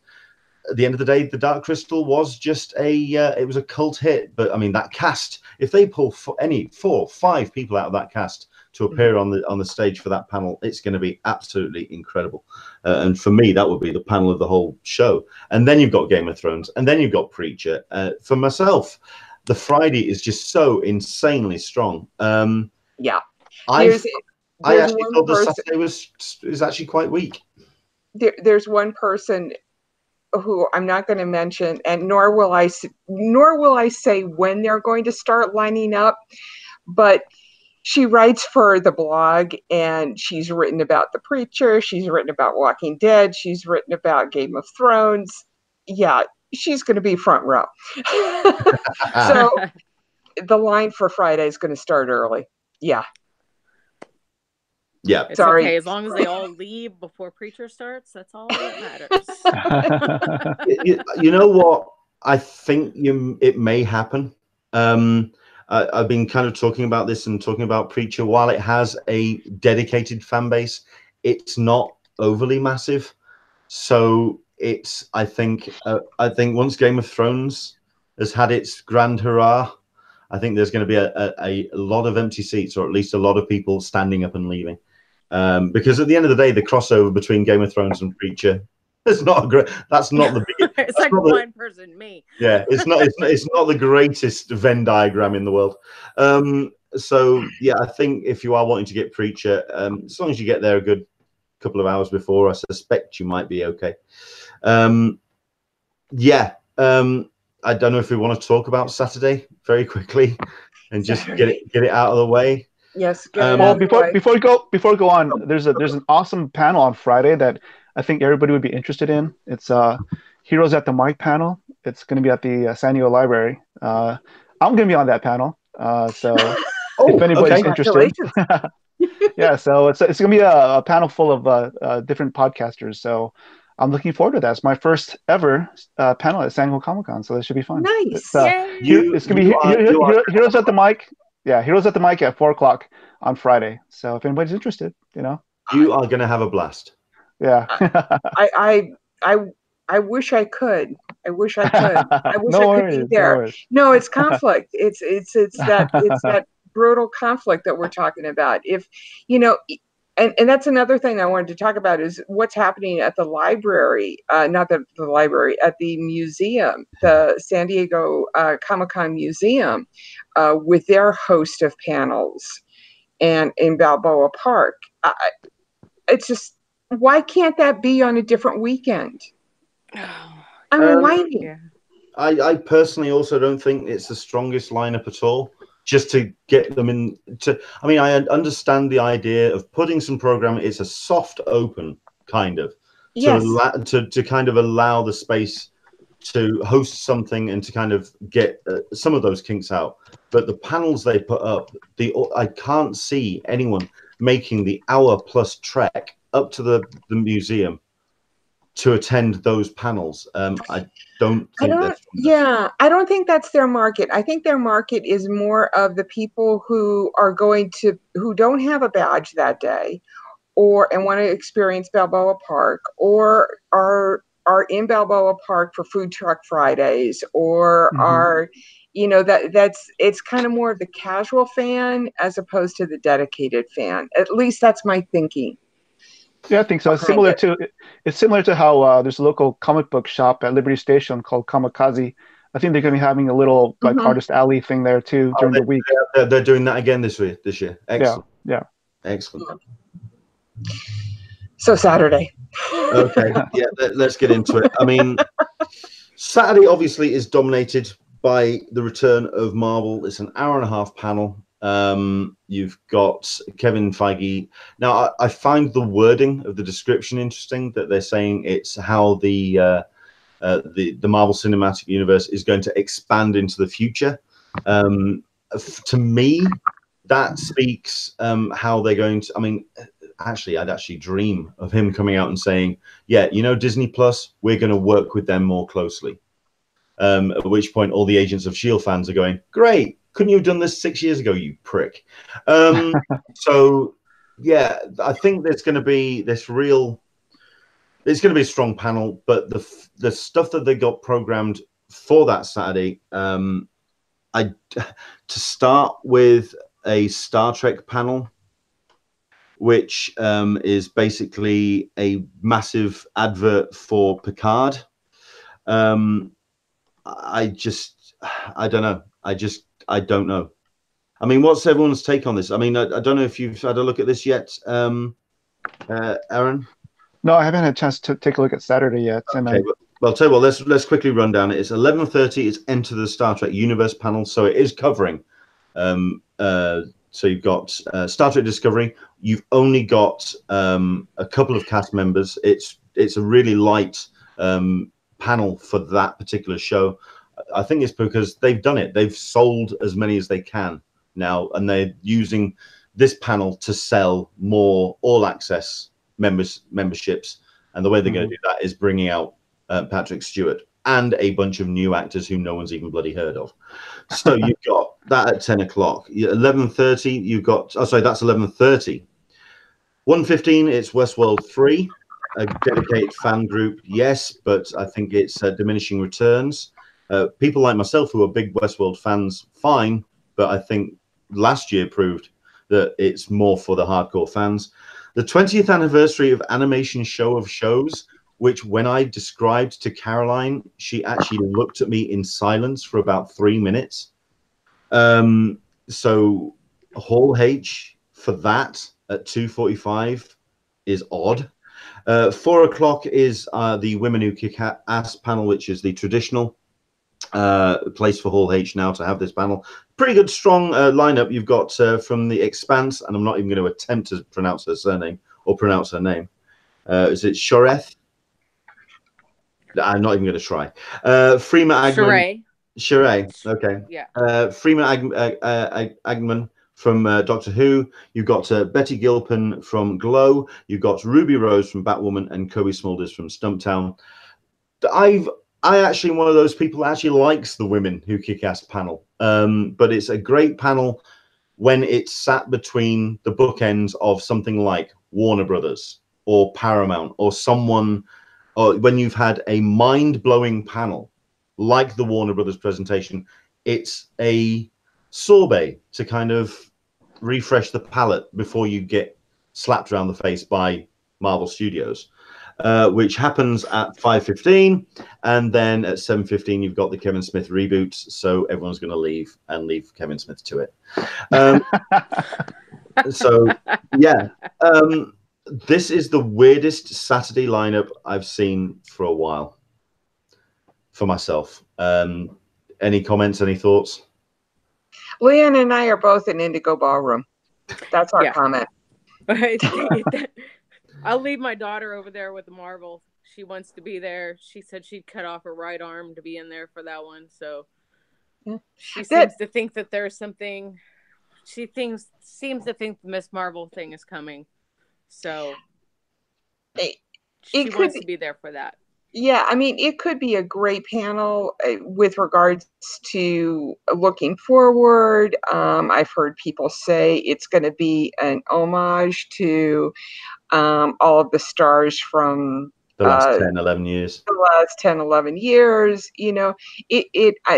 at the end of the day, the Dark Crystal was just it was a cult hit. But I mean, that cast, if they pull any 4 or 5 people out of that cast to appear on the stage for that panel, it's going to be absolutely incredible. And for me, that would be the panel of the whole show. And then you've got Game of Thrones, and then you've got Preacher. For myself, the Friday is just so insanely strong. Yeah. I There's actually one thought the person, Saturday was actually quite weak. there's one person who I'm not going to mention, and nor will I say when they're going to start lining up, but she writes for the blog, and she's written about The Preacher, she's written about Walking Dead, she's written about Game of Thrones. Yeah, she's going to be front row. So the line for Friday is going to start early. Yeah. Yeah. It's Sorry. okay. As long as they all leave before Preacher starts, that's all that matters. You know what? I think it may happen. I've been kind of talking about this and talking about Preacher. While it has a dedicated fan base, it's not overly massive. So I think once Game of Thrones has had its grand hurrah, I think there's going to be a lot of empty seats, or at least a lot of people standing up and leaving. Because at the end of the day, the crossover between Game of Thrones and Preacher is not great. That's not the biggest. It's like one person, me. Yeah, it's not the greatest Venn diagram in the world. So yeah, I think if you are wanting to get Preacher, as long as you get there a good couple of hours before, I suspect you might be okay. Yeah. I don't know if we want to talk about Saturday very quickly and just get it out of the way. Yes. Well, before we go on, there's an awesome panel on Friday that I think everybody would be interested in. It's Heroes at the Mic panel. It's going to be at the San Diego Library. I'm going to be on that panel. So if anybody's interested, yeah. So it's going to be a panel full of different podcasters. So I'm looking forward to that. It's my first ever panel at San Diego Comic-Con, so this should be fun. Nice. It's going to be Heroes at the Mic. Yeah, Heroes at the Mic at 4:00 on Friday. So if anybody's interested, you are going to have a blast. Yeah. I wish I could. I wish I could. I wish No I could worries, be there. no worries. No, it's conflict. It's that brutal conflict that we're talking about. If and that's another thing I wanted to talk about is what's happening at the library, not the library, at the museum, the San Diego Comic-Con Museum, with their host of panels, and in Balboa Park. It's just, why can't that be on a different weekend? I mean, why? Yeah. I personally also don't think it's the strongest lineup at all. Just to get them in. I mean, I understand the idea of putting some programming. It's a soft open kind of to kind of allow the space to host something and to kind of get some of those kinks out. But the panels they put up, I can't see anyone making the hour-plus trek up to the museum to attend those panels. I don't think that's their market. I think their market is more of the people who don't have a badge that day, and want to experience Balboa Park, or are in Balboa Park for Food Truck Fridays, or are it's kind of more of the casual fan as opposed to the dedicated fan. At least that's my thinking. Yeah, I think so. It's similar to how there's a local comic book shop at Liberty Station called Kamikaze. I think they're going to be having a little like Artist Alley thing there too during the week. They're doing that again this year. Excellent. Yeah. Excellent. So Saturday. Okay. Yeah. Let's get into it. I mean, Saturday obviously is dominated by the return of Marvel. It's an hour-and-a-half panel. You've got Kevin Feige. Now, I find the wording of the description interesting, that they're saying it's how the Marvel Cinematic Universe is going to expand into the future. To me, that speaks how they're going to. I mean, actually, I'd actually dream of him coming out and saying, "Yeah, you know, Disney Plus, we're going to work with them more closely." At which point, all the Agents of S.H.I.E.L.D. fans are going, "Great! Couldn't you have done this 6 years ago, you prick?" So, yeah, I think there's going to be this real. It's going to be a strong panel, but the stuff that they got programmed for that Saturday, to start with a Star Trek panel, which is basically a massive advert for Picard. I don't know. I don't know. I mean, what's everyone's take on this? I mean, I don't know if you've had a look at this yet, Aaron. No, I haven't had a chance to take a look at Saturday yet. And okay, well, tell you what, let's quickly run down it. It's 11:30. It's Enter the Star Trek Universe panel, so it is covering. So you've got Star Trek Discovery. You've only got a couple of cast members. It's a really light panel for that particular show. I think it's because they've done it. They've sold as many as they can now, and they're using this panel to sell more all access memberships. And the way they're going to do that is bringing out Patrick Stewart and a bunch of new actors who no one's even bloody heard of. So you've got that at 10 o'clock. 11:30, you've got, oh, sorry, that's 11:30. 1:15, it's Westworld 3, a dedicated fan group, yes, but I think it's diminishing returns. People like myself who are big Westworld fans, fine, but I think last year proved that it's more for the hardcore fans. The 20th anniversary of Animation Show of Shows, which when I described to Caroline, she actually looked at me in silence for about 3 minutes. So Hall H for that at 2:45 is odd. 4 o'clock is the Women Who Kick Ass panel, which is the traditional place for Hall H now to have this panel. Pretty good, strong lineup. You've got from The Expanse, and I'm not even going to attempt to pronounce her surname or pronounce her name. Is it Shoreth? I'm not even going to try. Freema Agman. Sheree. Okay. Yeah. Freema Agman from Doctor Who. You've got Betty Gilpin from Glow. You've got Ruby Rose from Batwoman and Kobe Smulders from Stumptown. I actually one of those people that actually likes the Women Who Kick Ass panel. But it's a great panel when it's sat between the bookends of something like Warner Brothers or Paramount or someone, or when you've had a mind-blowing panel like the Warner Brothers presentation. It's a sorbet to kind of refresh the palate before you get slapped around the face by Marvel Studios. Which happens at 5:15, and then at 7:15 you've got the Kevin Smith reboot, so everyone's going to leave Kevin Smith to it. So yeah, this is the weirdest Saturday lineup I've seen for a while for myself. Any comments, any thoughts? Leanne and I are both in Indigo Ballroom. That's our comment. I'll leave my daughter over there with the Marvel. She wants to be there. She said she'd cut off her right arm to be in there for that one. So she seems to think that there's something. She seems to think the Miss Marvel thing is coming. So she wants to be there for that. Yeah, I mean, it could be a great panel with regards to looking forward. I've heard people say it's going to be an homage to all of the stars from the last 10, 11 years. The last 10, 11 years. You know,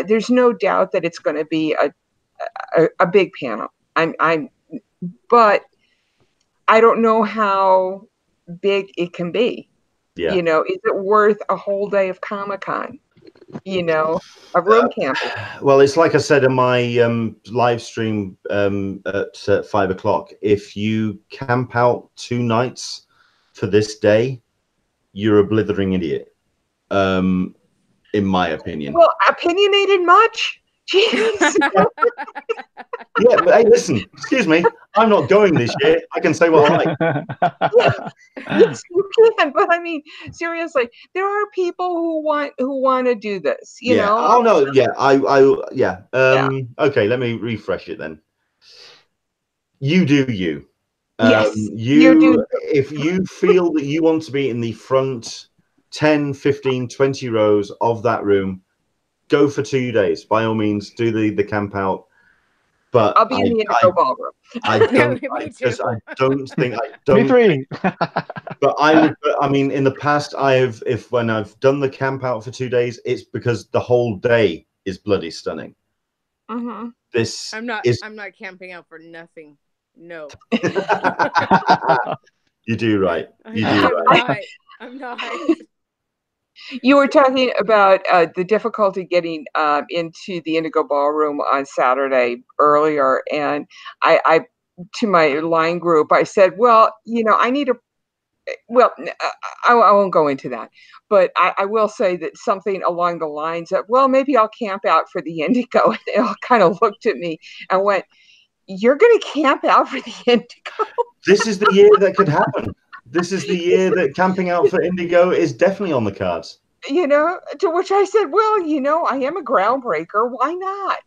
there's no doubt that it's going to be a big panel. But I don't know how big it can be. Yeah. You know, is it worth a whole day of Comic-Con? You know, a room camping. Well, it's like I said in my live stream at 5 o'clock. If you camp out 2 nights for this day, you're a blithering idiot, in my opinion. Well, opinionated much? Jeez. Yeah, but hey, listen, excuse me, I'm not going this year. I can say what I like. Yes, you can. But I mean, seriously, there are people who want to do this. You Yeah. know. Oh no. Yeah. Yeah. Yeah. Okay. Let me refresh it then. You do you. Yes, you do. If you feel that you want to be in the front 10, 15, 20 rows of that room, go for 2 days. By all means, do the camp out. But I'll be in the Indigo Ballroom. I don't. Me too. I don't think. I Me don't. three. But I would. I mean, in the past, when I've done the camp out for 2 days, it's because the whole day is bloody stunning. Mm-hmm. This I'm not is. I'm not camping out for nothing. No. You do right. You do right. I'm not. You were talking about the difficulty getting into the Indigo Ballroom on Saturday earlier, and I to my line group, I said, well, I need a. Well, I won't go into that, but I will say that something along the lines of, well, maybe I'll camp out for the Indigo. And they all kind of looked at me and went, "You're going to camp out for the Indigo?" This is the year that could happen. This is the year that camping out for Indigo is definitely on the cards. To which I said, well, I am a groundbreaker. Why not?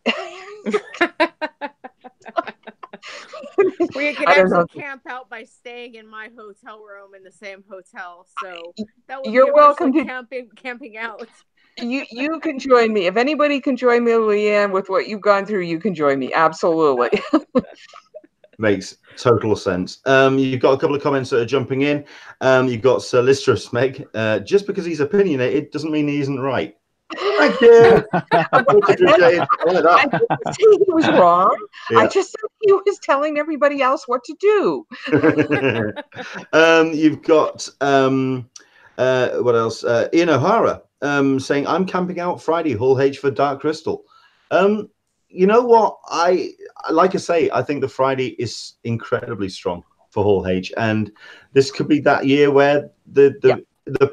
We can actually camp out by staying in my hotel room in the same hotel. So that would You're be welcome to camping out. You can join me. If anybody can join me, Leanne, with what you've gone through, you can join me. Absolutely. Makes total sense. You've got a couple of comments that are jumping in. You've got Sir Listerus Meg. Just because he's opinionated doesn't mean he isn't right. Thank you. I didn't say he was wrong. Yeah. I just said he was telling everybody else what to do. You've got what else? Ian O'Hara saying, I'm camping out Friday, Hall H for Dark Crystal. You know what? I say, I think the Friday is incredibly strong for Hall H, and this could be that year where the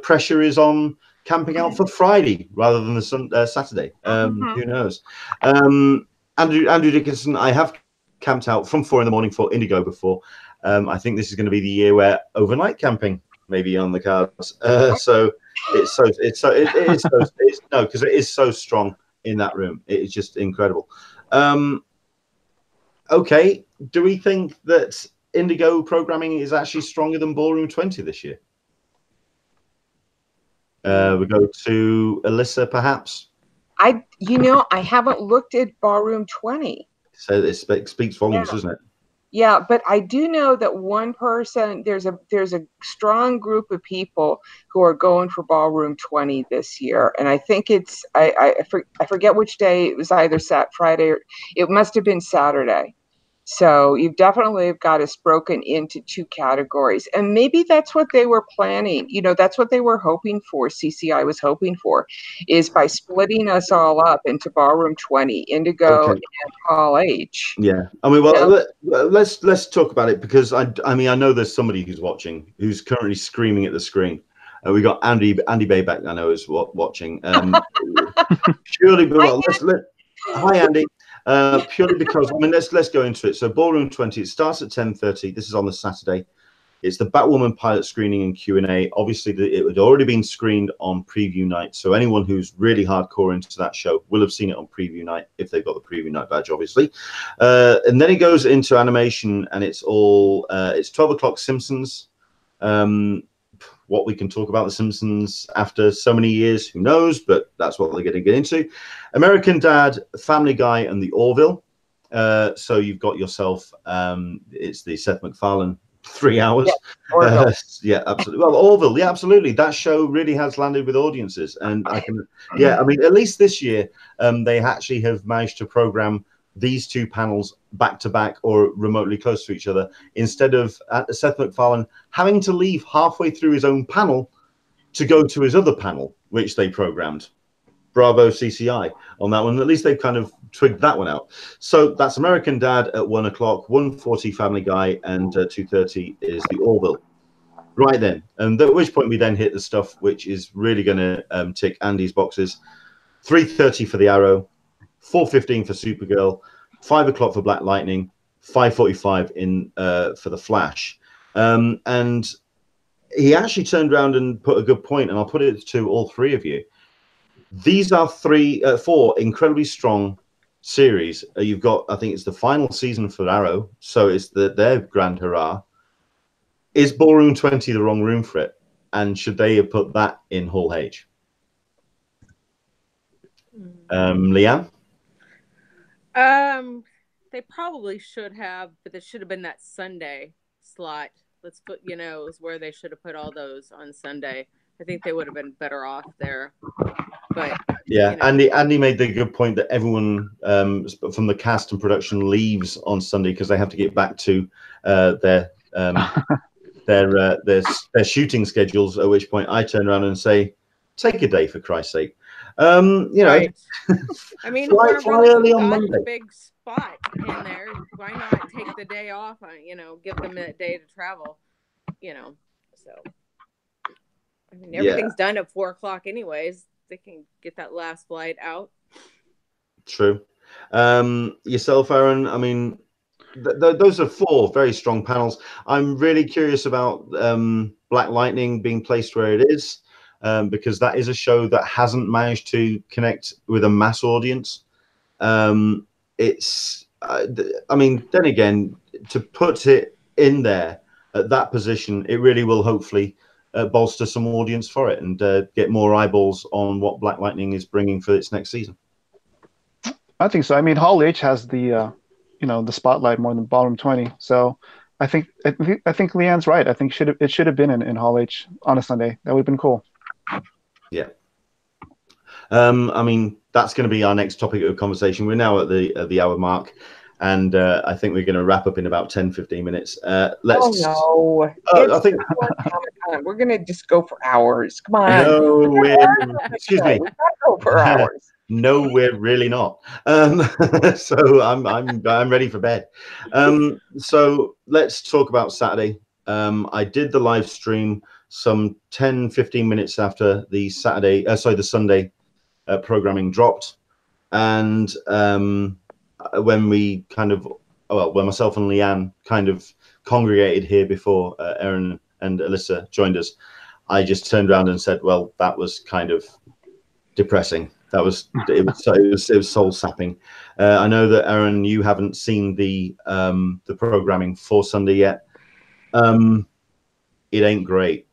pressure is on camping out for Friday rather than the Saturday. Who knows? Andrew Dickinson, I have camped out from 4 in the morning for Indigo before. I think this is going to be the year where overnight camping may be on the cards. So because it is so strong in that room. It is just incredible. Okay, do we think that Indigo programming is actually stronger than Ballroom 20 this year? We go to Alyssa, perhaps. I haven't looked at Ballroom 20. So it speaks volumes, doesn't it? Yeah, but I do know that one person, there's a strong group of people who are going for Ballroom 20 this year, and I think it's I forget which day it was, either Friday or it must have been Saturday. So you've definitely got us broken into 2 categories, and maybe that's what they were planning. That's what they were hoping for. CCI was hoping for, is by splitting us all up into Ballroom 20, Indigo, and Hall H. Yeah, I mean, well, let's talk about it, because I know there's somebody who's watching who's currently screaming at the screen. We got Andy Bayback, I know, is watching. Purely, hi Andy. Purely because let's go into it. So Ballroom 20, it starts at 10:30. This is on the Saturday. It's the Batwoman pilot screening and Q&A. Obviously, it had already been screened on preview night, so anyone who's really hardcore into that show will have seen it on preview night if they've got the preview night badge, obviously. And then it goes into animation, and it's 12 o'clock Simpsons. What we can talk about the Simpsons after so many years, who knows? But that's what they're going to get into. American Dad, Family Guy, and the Orville. So you've got yourself. It's the Seth MacFarlane 3 hours. Yeah, absolutely. Well, Orville, yeah, absolutely. That show really has landed with audiences, and I mean, at least this year, they actually have managed to program these 2 panels back to back or remotely close to each other, instead of Seth MacFarlane having to leave halfway through his own panel to go to his other panel, which they programmed. Bravo CCI on that one. At least they've kind of twigged that one out. So that's American Dad at 1 o'clock, 1:40 Family Guy, and 2:30 is the Orville. Right then, and at which point we then hit the stuff which is really going to tick Andy's boxes. 3:30 for the Arrow, 4:15 for Supergirl, 5 o'clock for Black Lightning, 5:45 in for the Flash, and he actually turned around and put a good point, and I'll put it to all three of you. These are four incredibly strong series. You've got, I think it's the final season for Arrow, so it's their grand hurrah. Is Ballroom 20 the wrong room for it? And should they have put that in Hall H? Leanne? They probably should have, but it should have been that Sunday slot. Let's put, is where they should have put all those on Sunday. I think they would have been better off there. But yeah, Andy made the good point that everyone from the cast and production leaves on Sunday because they have to get back to their shooting schedules. At which point I turn around and say, "Take a day for Christ's sake." Right. I mean, fly early on Monday. The big spot in there. Why not take the day off? Give them a day to travel. So I mean, everything's done at 4 o'clock, anyways. They can get that last flight out. True. Yourself, Aaron. I mean, those are 4 very strong panels. I'm really curious about Black Lightning being placed where it is. Because that is a show that hasn't managed to connect with a mass audience. Then again, to put it in there at that position, it really will hopefully bolster some audience for it and get more eyeballs on what Black Lightning is bringing for its next season. I think so. I mean, Hall H has the spotlight more than Ballroom 20. So I think Leanne's right. I think it should have been in Hall H on a Sunday. That would have been cool. Yeah. I mean, that's going to be our next topic of conversation. We're now at the hour mark, and I think we're going to wrap up in about 10-15 minutes. I think we're going to just go for hours. Come on. No, excuse me. We gotta go for hours. No, we're really not. So I'm ready for bed. So let's talk about Saturday. I did the live stream some 10-15 minutes after the Sunday programming dropped, and when myself and Leanne kind of congregated here before Erin and Alyssa joined us, I just turned around and said, well, that was kind of depressing. It was soul sapping. I know that Erin, you haven't seen the programming for Sunday yet. It ain't great.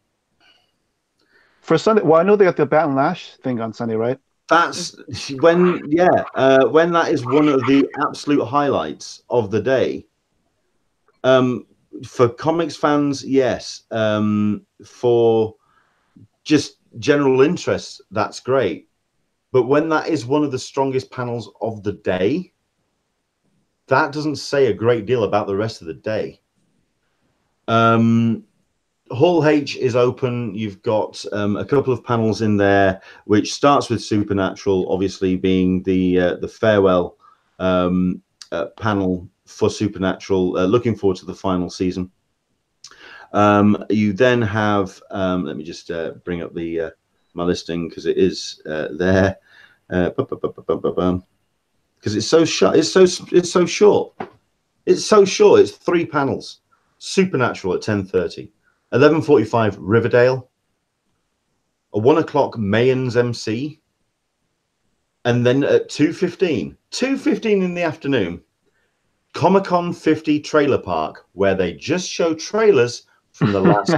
For Sunday, well, I know they got the Bat and Lash thing on Sunday, right? That's when that is one of the absolute highlights of the day. For comics fans, yes. For just general interest, that's great. But when that is one of the strongest panels of the day, that doesn't say a great deal about the rest of the day. Hall H is open. You've got a couple of panels in there, which starts with Supernatural, obviously being the farewell panel for Supernatural. Looking forward to the final season. You then have, let me just bring up my listing because it is there. Because it's so short. It's so short. It's so short. It's 3 panels. Supernatural at 10:30. 11:45 Riverdale, a 1 o'clock Mayans MC, and then at 2:15 in the afternoon, Comic-Con 50 Trailer Park, where they just show trailers from the last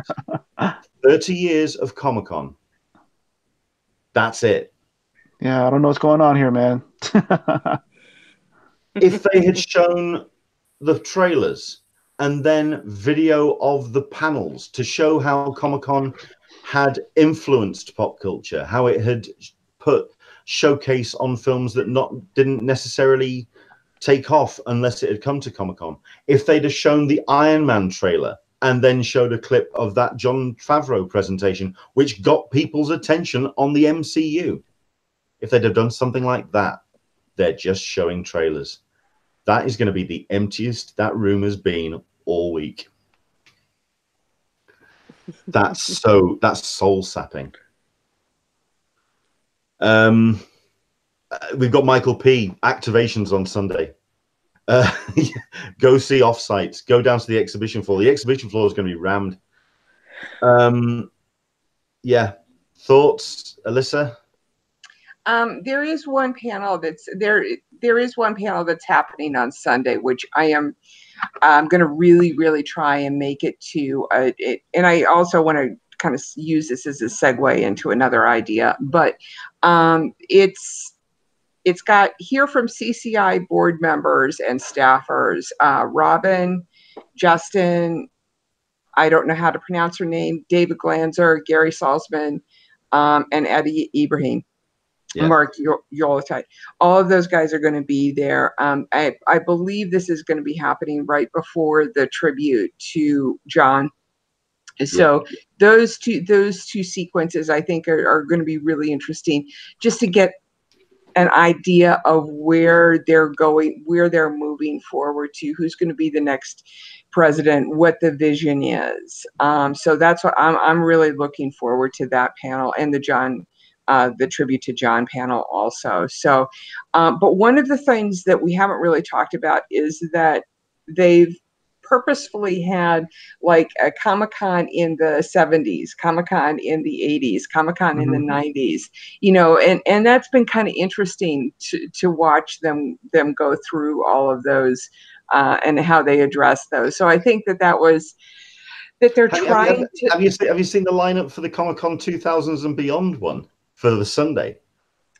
30 years of Comic-Con. That's it. Yeah, I don't know what's going on here, man. If they had shown the trailers and then video of the panels to show how Comic-Con had influenced pop culture, how it had put showcase on films that didn't necessarily take off unless it had come to Comic-Con. If they'd have shown the Iron Man trailer and then showed a clip of that Jon Favreau presentation, which got people's attention on the MCU. If they'd have done something like that, they're just showing trailers. That is going to be the emptiest that room has been all week. That's soul sapping. We've got Michael P. activations on Sunday. Go see offsites. Go down to the exhibition floor. The exhibition floor is going to be rammed. Yeah. Thoughts, Alyssa? There is one panel that's there. There is one panel that's happening on Sunday, which I'm going to really try and make it to. And I also want to kind of use this as a segue into another idea, but it's got here from CCI board members and staffers, Robin, Justin, I don't know how to pronounce her name, David Glanzer, Gary Salzman, and Eddie Ibrahim. Yeah. Mark Yolatai. All of those guys are going to be there. I believe this is going to be happening right before the tribute to John. So yeah. those two sequences I think are going to be really interesting, just to get an idea of where they're going, where they're moving forward to, who's going to be the next president, what the vision is. So that's what I'm really looking forward to, that panel, and the tribute to John panel also. So, but one of the things that we haven't really talked about is that they've purposefully had like a Comic-Con in the 70s, Comic-Con in the 80s, Comic-Con in the 90s, and that's been kind of interesting to watch them go through all of those and how they address those. So I think that they're trying to. Have you seen the lineup for the Comic-Con 2000s and beyond one for the Sunday?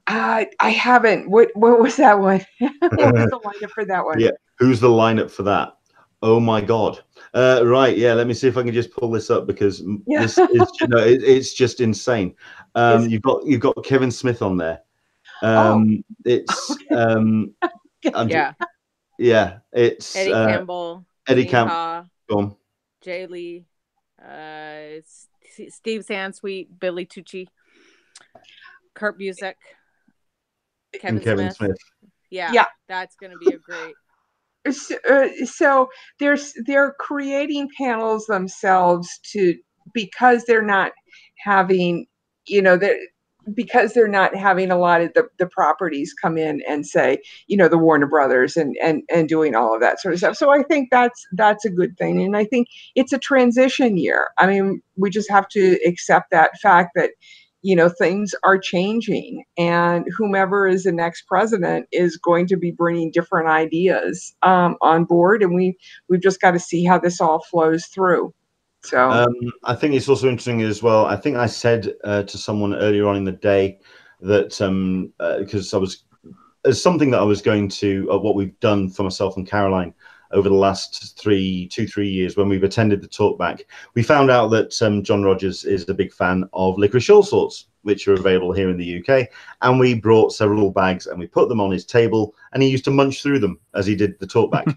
I haven't. What was that one? What was the lineup for that one? Yeah, who's the lineup for that? Oh my God! Right, yeah. Let me see if I can just pull this up, because this is, it's just insane. You've got Kevin Smith on there. It's yeah. It's Eddie Campbell, Eddie Campbell, Jay Lee, Steve Sansweet, Billy Tucci, Kurt Busiek, Kevin Smith. Yeah, that's going to be a great. So they're creating panels themselves because they're not having, because they're not having a lot of the properties come in and say, the Warner Brothers and doing all of that sort of stuff. So I think that's a good thing. And I think it's a transition year. I mean, we just have to accept that fact that, things are changing, and whomever is the next president is going to be bringing different ideas on board. And we've just got to see how this all flows through. So I think it's also interesting as well. I think I said to someone earlier on in the day that because as something that I was going to what we've done for myself and Caroline over the last 3 years when we've attended the talkback, we found out that John Rogers is a big fan of licorice all sorts, which are available here in the UK. And we brought several bags and we put them on his table, and he used to munch through them as he did the talkback.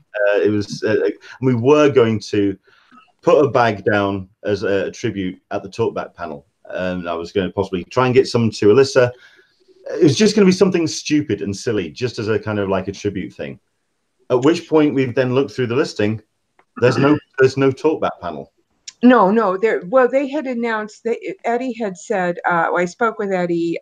We were going to put a bag down as a tribute at the talkback panel. And I was going to possibly try and get some to Alyssa. It was just going to be something stupid and silly, just as a kind of like a tribute thing. At which point we've then looked through the listing. There's no talkback panel. No. They had announced that Eddie had said. I spoke with Eddie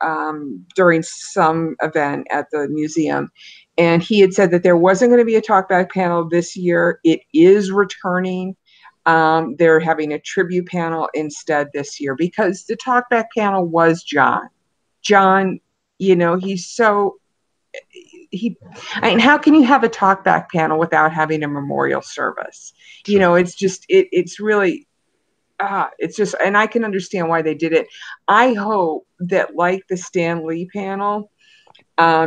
during some event at the museum, and he had said that there wasn't going to be a talkback panel this year. It is returning. They're having a tribute panel instead this year, because the talkback panel was John. John, he's so. How can you have a talkback panel without having a memorial service? Sure. It's just, it's really, it's just, and I can understand why they did it. I hope that, like the Stan Lee panel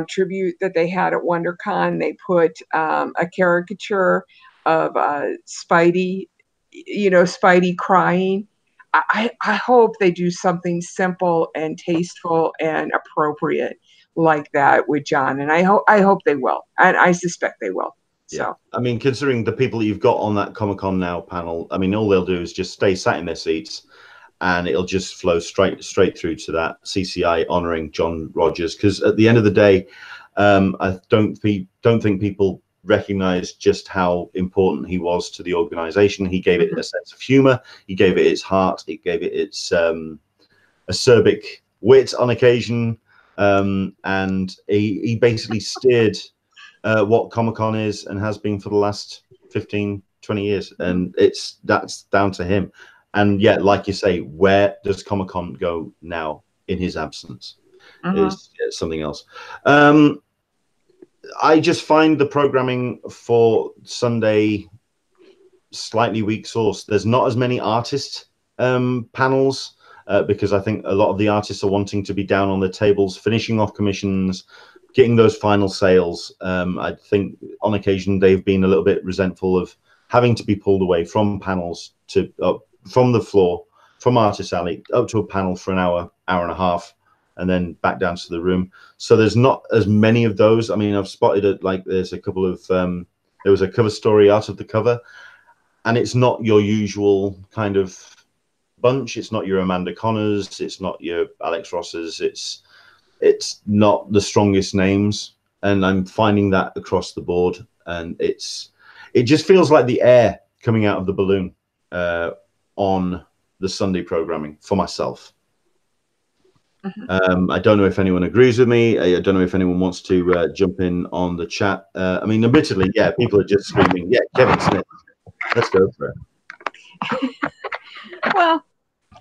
tribute that they had at WonderCon, they put a caricature of Spidey, Spidey crying. I hope they do something simple and tasteful and appropriate like that with John, and I hope they will, and I suspect they will. Yeah. So I mean, considering the people that you've got on that Comic-Con Now panel, I mean, all they'll do is just stay sat in their seats, and it'll just flow straight through to that CCI honoring John Rogers. Because at the end of the day, I don't think people recognize just how important he was to the organization. He gave it a sense of humor. He gave it its heart. He gave it its acerbic wit on occasion. And he basically steered what Comic-Con is and has been for the last 15, 20 years. And that's down to him. And yeah, like you say, where does Comic-Con go now in his absence? Is something else. I just find the programming for Sunday slightly weak source. There's not as many artist panels because I think a lot of the artists are wanting to be down on the tables, finishing off commissions, getting those final sales. I think on occasion they've been a little bit resentful of having to be pulled away from panels to from the floor, from Artist Alley up to a panel for an hour, hour and a half, and then back down to the room. So there's not as many of those. I mean, I've spotted it, like there's a couple of there was a cover story out of the cover, and it's not your usual kind of bunch. It's not your Amanda Connors. It's not your Alex Rosses. It's not the strongest names, and I'm finding that across the board. And it just feels like the air coming out of the balloon on the Sunday programming for myself. I don't know if anyone agrees with me. I don't know if anyone wants to jump in on the chat. I mean, admittedly, yeah, people are just screaming, yeah, Kevin Smith. Let's go for it. Well,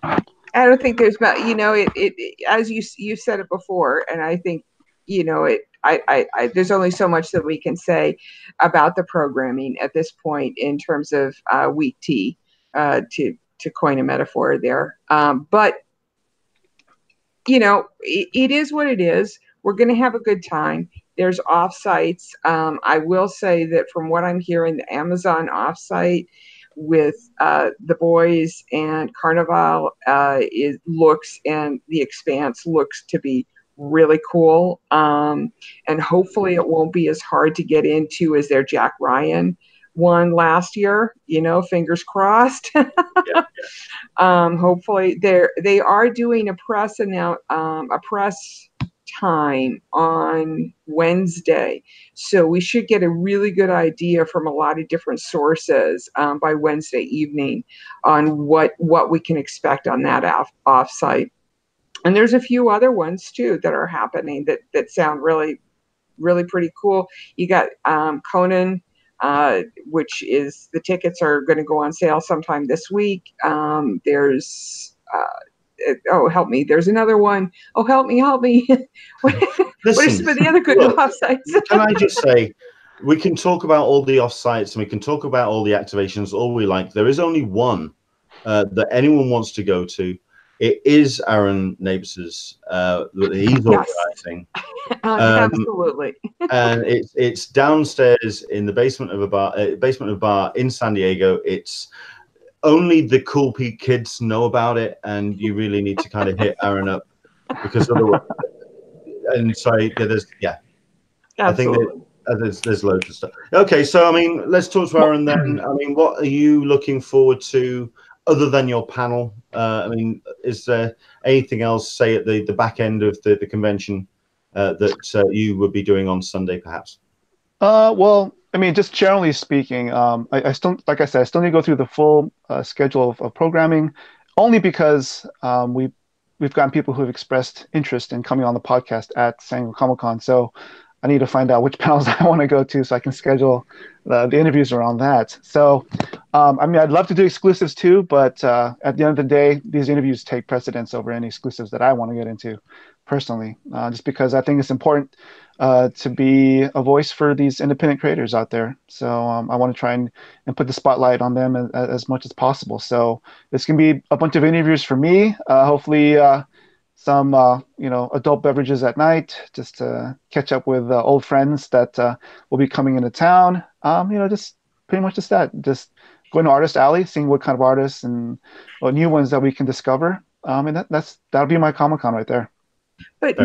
I don't think there's, it as you said it before, and I think, there's only so much that we can say about the programming at this point in terms of week T, to coin a metaphor there. But it is what it is. We're going to have a good time. There's offsites. I will say that from what I'm hearing, the Amazon offsite with the boys and Carnival and the Expanse looks to be really cool. And hopefully it won't be as hard to get into as their Jack Ryan one last year, fingers crossed. Hopefully they are doing a press time on Wednesday, so we should get a really good idea from a lot of different sources by Wednesday evening on what we can expect on that offsite. And there's a few other ones too that are happening that sound really, really pretty cool. You got Conan, which is the tickets are going to go on sale sometime this week. There's help me. There's another one. Oh, help me. What are some of the other good offsites? Can I just say, we can talk about all the offsites and we can talk about all the activations all we like. There is only one that anyone wants to go to. It is Aaron Nabus's that he's organizing. Absolutely. And it's downstairs in the basement of a bar in San Diego. It's only the cool kids know about it, and you really need to kind of hit Aaron up because otherwise. And sorry, there's Absolutely. I think there's loads of stuff. Okay, so I mean, let's talk to Aaron then. I mean, what are you looking forward to other than your panel? I mean, is there anything else, say at the back end of the convention, that you would be doing on Sunday, perhaps? Well, I mean, just generally speaking, I still, like I said, I still need to go through the full schedule of programming, only because we've gotten people who have expressed interest in coming on the podcast at San Diego Comic-Con. So I need to find out which panels I want to go to so I can schedule the interviews around that. So, I mean, I'd love to do exclusives too, but at the end of the day, these interviews take precedence over any exclusives that I want to get into personally, just because I think it's important to be a voice for these independent creators out there. So I want to try and put the spotlight on them as much as possible. So this can be a bunch of interviews for me, hopefully some adult beverages at night, just to catch up with old friends that will be coming into town. Just pretty much just that. Just going to Artist Alley, seeing what kind of artists and what new ones that we can discover. And that'll be my Comic-Con right there. But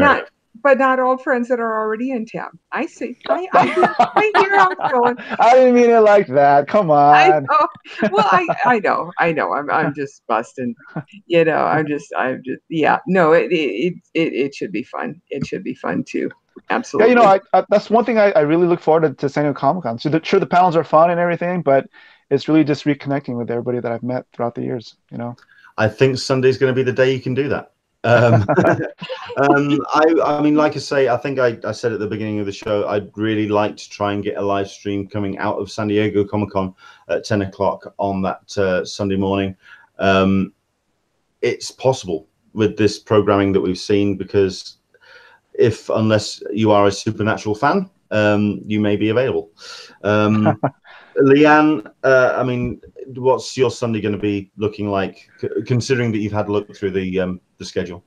not old friends that are already in town. I see. I hear how it's going. I didn't mean it like that. Come on. I know. I'm just busting. I'm just. Yeah. No. It should be fun. It should be fun too. Absolutely. Yeah. That's one thing I really look forward to San Diego Comic-Con. So the panels are fun and everything, but it's really just reconnecting with everybody that I've met throughout the years. I think Sunday's going to be the day you can do that. I mean, like I say, I think I said at the beginning of the show, I'd really like to try and get a live stream coming out of San Diego Comic-Con at 10 o'clock on that Sunday morning. It's possible with this programming that we've seen, because unless you are a Supernatural fan, you may be available. Leanne, I mean, what's your Sunday going to be looking like, considering that you've had a look through the schedule?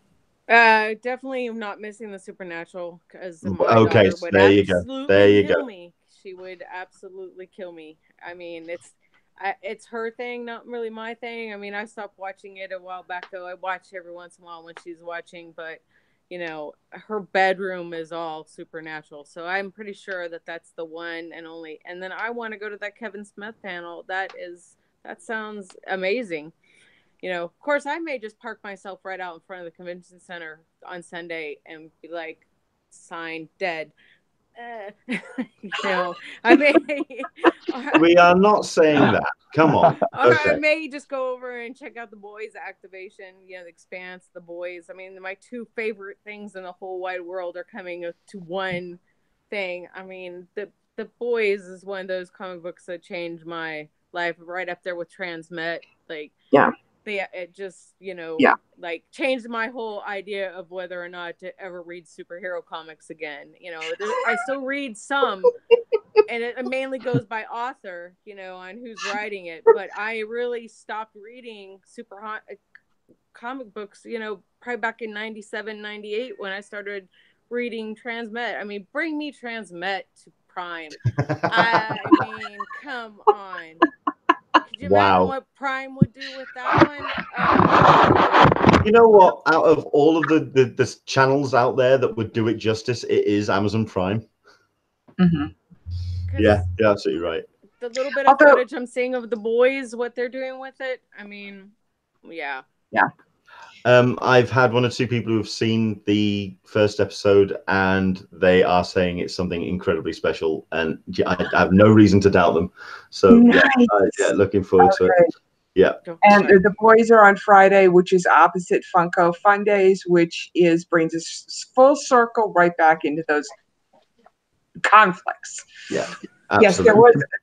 Definitely am not missing the Supernatural, because my Okay, daughter so would there you go. absolutely kill me. She would absolutely kill me. I mean, it's her thing, not really my thing. I mean, I stopped watching it a while back, though. I watch every once in a while when she's watching, but you know, her bedroom is all Supernatural, so I'm pretty sure that that's the one and only. And then I want to go to that Kevin Smith panel. That sounds amazing. You know, of course, I may just park myself right out in front of the convention center on Sunday and be like, "Sign dead." You know, I may. We are not saying that. Come on. Okay. I may just go over and check out the Boys activation. You know, The Expanse, The Boys. I mean, my two favorite things in the whole wide world are coming to one thing. I mean, the Boys is one of those comic books that changed my life, right up there with Transmet. Like, yeah. It just, you know, like changed my whole idea of whether or not to ever read superhero comics again. You know, I still read some, and it mainly goes by author, you know, on who's writing it. But I really stopped reading comic books, you know, probably back in 97, 98 when I started reading Transmet. I mean, bring me Transmet to Prime. I mean, come on. Could you imagine what Prime would do with that one? Oh. You know what? Out of all of the channels out there that would do it justice, it is Amazon Prime. Mm-hmm. Yeah, you're absolutely right. The little bit of footage I'm seeing of The Boys, what they're doing with it, I mean, yeah. I've had one or two people who have seen the first episode, and they are saying it's something incredibly special, and I have no reason to doubt them. So nice. Looking forward to it. Yeah. And The Boys are on Friday, which is opposite Funko Fun Days, which brings us full circle right back into those conflicts. Yeah. Absolutely. Yes,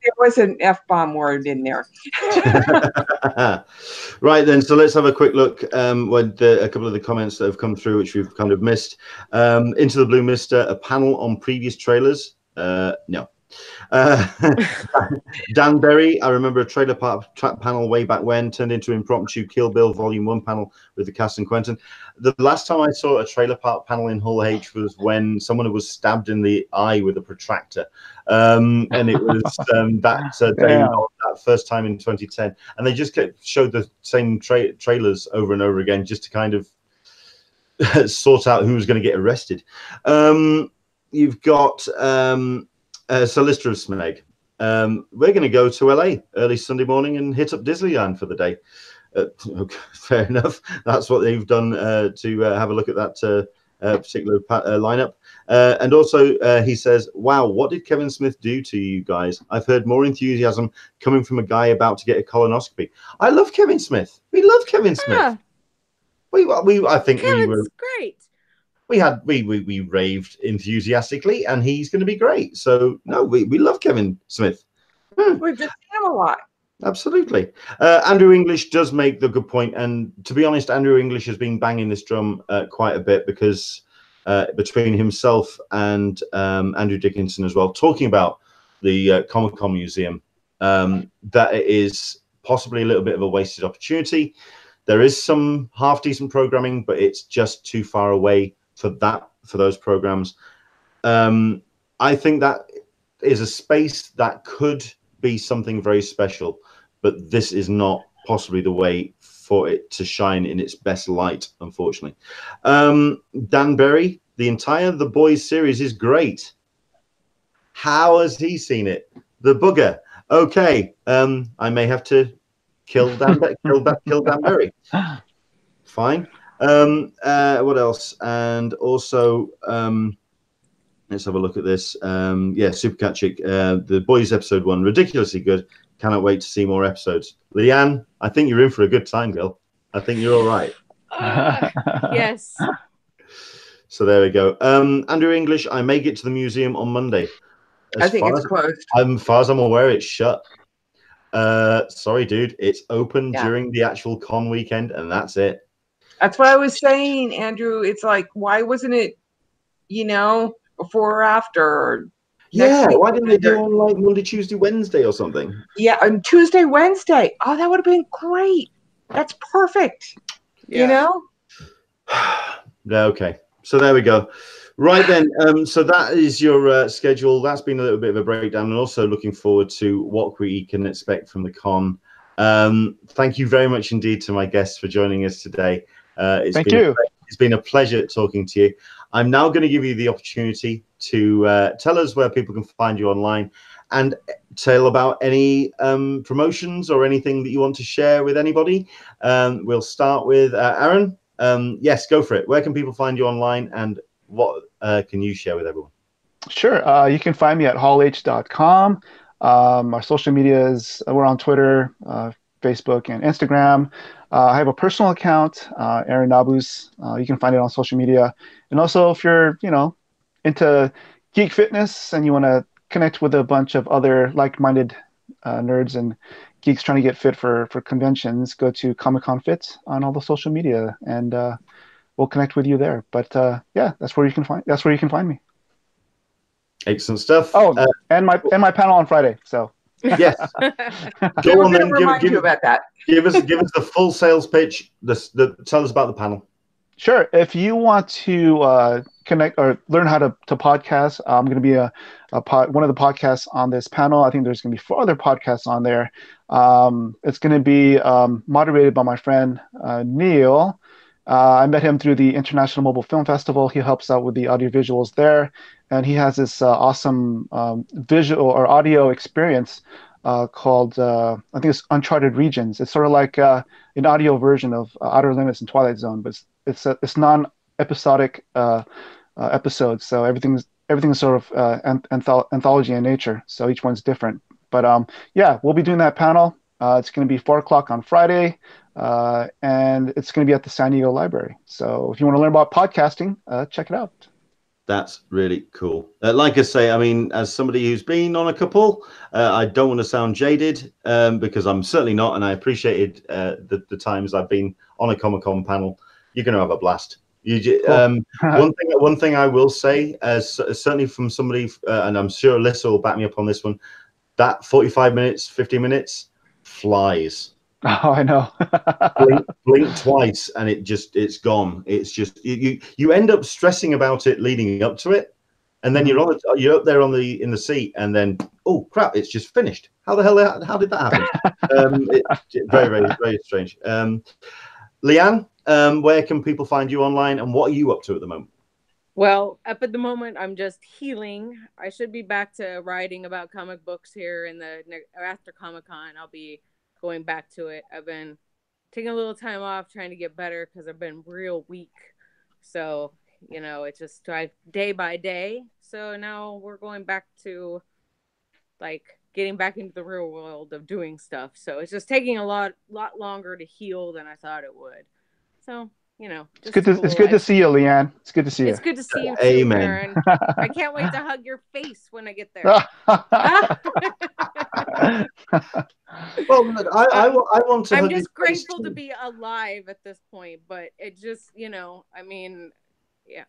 there was an F-bomb word in there. Right then, so let's have a quick look with a couple of the comments that have come through, which we've kind of missed. Into the Blue Mister, a panel on previous trailers. No. Dan Berry, I remember a trailer park panel way back when, turned into impromptu Kill Bill Volume 1 panel with the cast and Quentin. The last time I saw a trailer park panel in Hull H was when someone was stabbed in the eye with a protractor, and it was that first time in 2010, and they just showed the same trailers over and over again just to kind of sort out who was going to get arrested. You've got Solicitor of Smeg. We're going to go to LA early Sunday morning and hit up Disneyland for the day. Okay, fair enough. That's what they've done to have a look at that particular lineup. And also, he says, wow, what did Kevin Smith do to you guys? I've heard more enthusiasm coming from a guy about to get a colonoscopy. I love Kevin Smith. We love Kevin Smith. Yeah. I think Kevin's we were great. We raved enthusiastically, and he's going to be great. So no, we love Kevin Smith. We've just seen him a lot. Absolutely. Andrew English does make the good point, and to be honest, Andrew English has been banging this drum quite a bit, because between himself and Andrew Dickinson as well, talking about the Comic-Con Museum, that it is possibly a little bit of a wasted opportunity. There is some half-decent programming, but it's just too far away for those programs. I think that is a space that could be something very special, but this is not possibly the way for it to shine in its best light, unfortunately. Dan Berry, the entire The Boys series is great. How has he seen it? The bugger. Okay, I may have to kill Dan Berry. Fine. What else? And also, let's have a look at this. Super Catchick. The Boys episode 1, ridiculously good. Cannot wait to see more episodes. Leanne, I think you're in for a good time, girl. I think you're all right. Yes. So there we go. Andrew English, I may get to the museum on Monday. I think it's closed. As far as I'm aware, it's shut. Sorry, dude. It's open during the actual con weekend, and that's it. That's what I was saying, Andrew. It's like, why wasn't it, before or after? Or next week? Why didn't they do on like Monday, Tuesday, Wednesday or something? Yeah, on Tuesday, Wednesday. Oh, that would have been great. That's perfect. Yeah. Okay. So there we go. Right then. So that is your schedule. That's been a little bit of a breakdown, and also looking forward to what we can expect from the con. Thank you very much indeed to my guests for joining us today. Thank you. It's been a pleasure talking to you. I'm now going to give you the opportunity to tell us where people can find you online and tell about any promotions or anything that you want to share with anybody. We'll start with Aaron. Yes, go for it. Where can people find you online, and what can you share with everyone? Sure. You can find me at hallh.com. Our social medias, we're on Twitter, Facebook, and Instagram. I have a personal account, Aaron Nabus. You can find it on social media. And also, if you're, into geek fitness and you want to connect with a bunch of other like-minded nerds and geeks trying to get fit for conventions, go to Comic Con Fit on all the social media, and we'll connect with you there. But yeah, that's where you can find me. Excellent stuff. Oh, and my panel on Friday. So yes, go on then. Remind you about that. Give us the full sales pitch. Tell us about the panel. Sure. If you want to connect or learn how to podcast, I'm going to be one of the podcasts on this panel. I think there's going to be 4 other podcasts on there. It's going to be moderated by my friend Neil. I met him through the International Mobile Film Festival. He helps out with the audiovisuals there, and he has this awesome visual or audio experience called I think it's Uncharted Regions. It's sort of like an audio version of Outer Limits and Twilight Zone, but it's non-episodic episodes. So everything's sort of anthology in nature. So each one's different. But yeah, we'll be doing that panel. It's going to be 4:00 on Friday, and it's going to be at the San Diego Library. So if you want to learn about podcasting, check it out. That's really cool. Like I say, I mean, as somebody who's been on a couple, I don't want to sound jaded because I'm certainly not, and I appreciated the times I've been on a Comic-Con panel. You're going to have a blast. Cool. One thing I will say, certainly from somebody, and I'm sure Alyssa will back me up on this one, that 45 minutes, 50 minutes flies. Oh, I know. blink twice and it's gone. It's just you end up stressing about it leading up to it, and then you're up there in the seat, and then oh crap, it's just finished. How did that happen? Very, very, very strange. Leanne, where can people find you online, and what are you up to at the moment? Well, up at the moment, I'm just healing. I should be back to writing about comic books here after Comic-Con. I'll be going back to it. I've been taking a little time off trying to get better because I've been real weak. So, it's just day by day. So now we're going back to like getting back into the real world of doing stuff. So it's just taking a lot longer to heal than I thought it would. So, it's good to see you, Leanne. It's good to see you. It's good to see you too, Amen. Aaron. I can't wait to hug your face when I get there. Well, I want to. I'm just grateful to be alive at this point, but it just, I mean, yeah.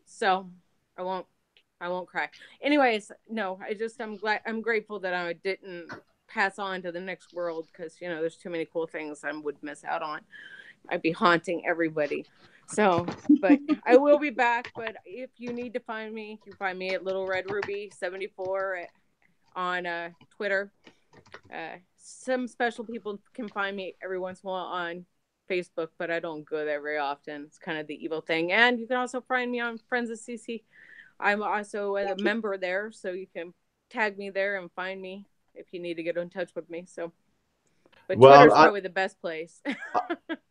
So I won't cry. Anyways, no, I'm grateful that I didn't pass on to the next world because there's too many cool things I would miss out on. I'd be haunting everybody. So, but I will be back. But if you need to find me, you can find me at Little Red Ruby 74 on Twitter. Some special people can find me every once in a while on Facebook, but I don't go there very often. It's kind of the evil thing. And you can also find me on Friends of CC. I'm also a member there, so you can tag me there and find me if you need to get in touch with me. So, but Twitter's probably the best place.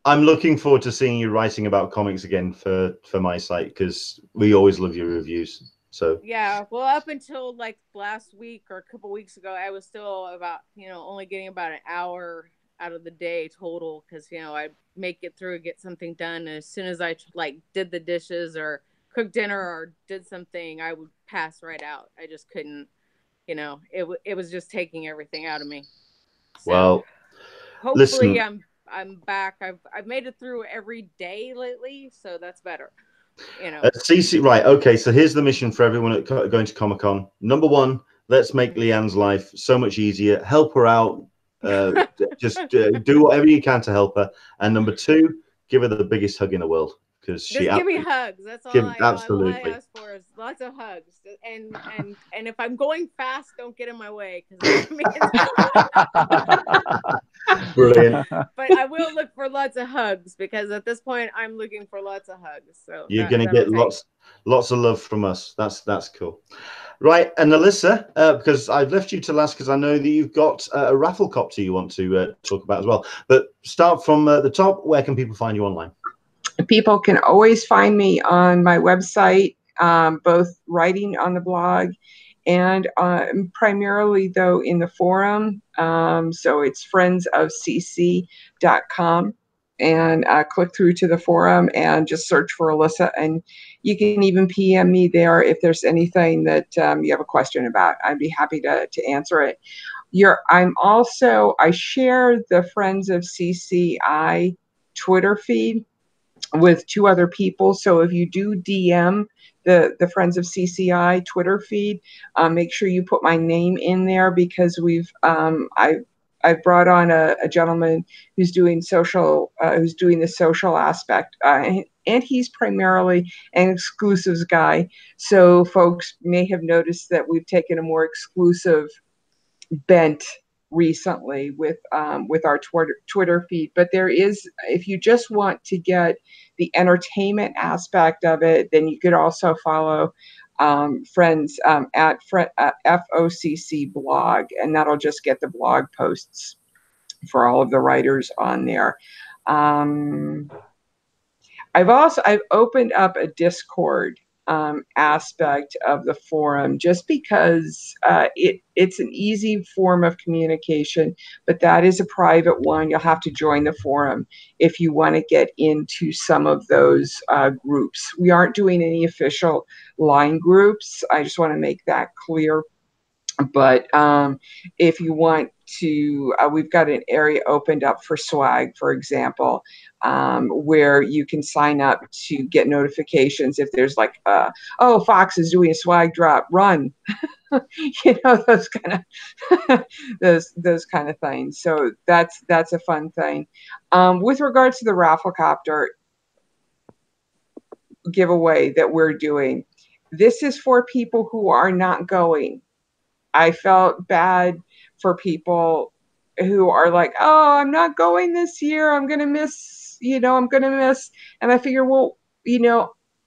I'm looking forward to seeing you writing about comics again for my site, because we always love your reviews. So yeah, well, up until like last week or a couple weeks ago, I was still about only getting about an hour out of the day total, because I make it through, get something done, and as soon as I like did the dishes or cooked dinner or did something, I would pass right out. I just couldn't. It was just taking everything out of me. So Well, hopefully listen, I'm back. I've made it through every day lately, so that's better. CC, right? Okay, so here's the mission for everyone going to Comic Con. Number one, let's make Leanne's life so much easier. Help her out. Just do whatever you can to help her. And number two, give her the biggest hug in the world, because she just give me hugs. That's all I absolutely. ask for is lots of hugs. And if I'm going fast, don't get in my way, because Brilliant. But I will look for lots of hugs, because at this point I'm looking for lots of hugs. So you're going to get lots of love from us. That's cool. Right, and Alyssa, because I've left you to last, because I know that you've got a raffle copter you want to talk about as well. But start from the top. Where can people find you online? People can always find me on my website, both writing on the blog and primarily, though, in the forum. So it's friendsofcc.com. And click through to the forum and just search for Alyssa. And you can even PM me there if there's anything that you have a question about. I'd be happy to answer it. I share the Friends of CCI Twitter feed with two other people. So if you do DM the Friends of CCI Twitter feed, make sure you put my name in there, because I've brought on a gentleman who's doing the social aspect, and he's primarily an exclusives guy. So folks may have noticed that we've taken a more exclusive bent recently with our Twitter feed. But there is, if you just want to get the entertainment aspect of it, then you could also follow friends at FOCC blog, and that'll just get the blog posts for all of the writers on there. I've opened up a Discord aspect of the forum, just because it's an easy form of communication, but that is a private one. You'll have to join the forum if you want to get into some of those groups. We aren't doing any official line groups. I just want to make that clear. But if you want to, we've got an area opened up for swag, for example, where you can sign up to get notifications if there's like, Fox is doing a swag drop, run, those kind of those kind of things. So that's a fun thing. With regards to the rafflecopter giveaway that we're doing, this is for people who are not going. I felt bad for people who are like, oh, I'm not going this year. I'm going to miss. And I figure, well,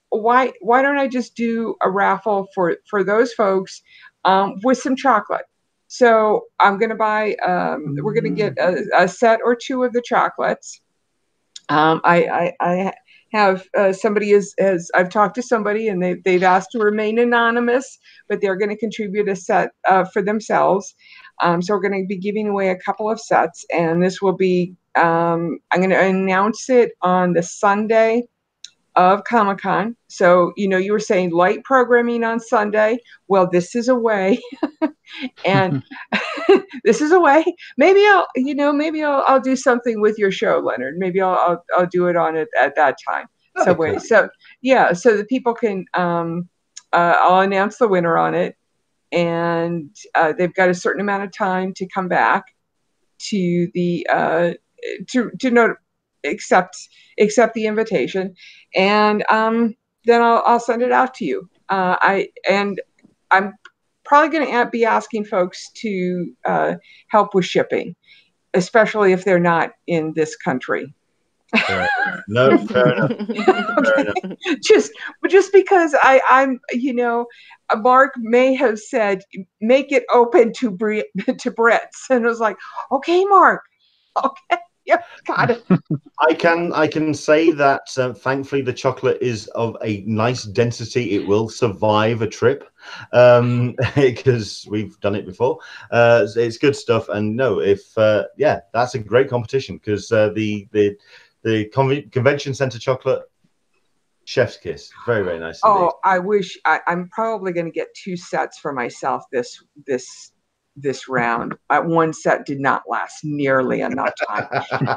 why don't I just do a raffle for those folks with some chocolate? So I'm going to buy, we're going to get a set or two of the chocolates. I have I've talked to somebody, and they've asked to remain anonymous, but they're going to contribute a set for themselves. So we're going to be giving away a couple of sets, and this will be, I'm going to announce it on the Sunday of Comic-Con. So, you were saying light programming on Sunday. Well, this is a way. And this is a way. Maybe I'll do something with your show, Leonard. Maybe I'll do it on it at that time. So the people can, I'll announce the winner on it, and they've got a certain amount of time to come back to the accept the invitation, and then I'll send it out to you. I'm probably going to be asking folks to help with shipping, especially if they're not in this country. Fair enough. Fair enough. Just because I'm, Mark may have said, make it open to Brits, and I was like, okay, Mark, okay. Yeah, got it. I can say that thankfully the chocolate is of a nice density. It will survive a trip. because we've done it before. It's good stuff. And no, if yeah, that's a great competition because the convention center chocolate, chef's kiss, very, very nice. Oh, indeed. I wish I'm probably going to get 2 sets for myself this round. One set did not last nearly enough time.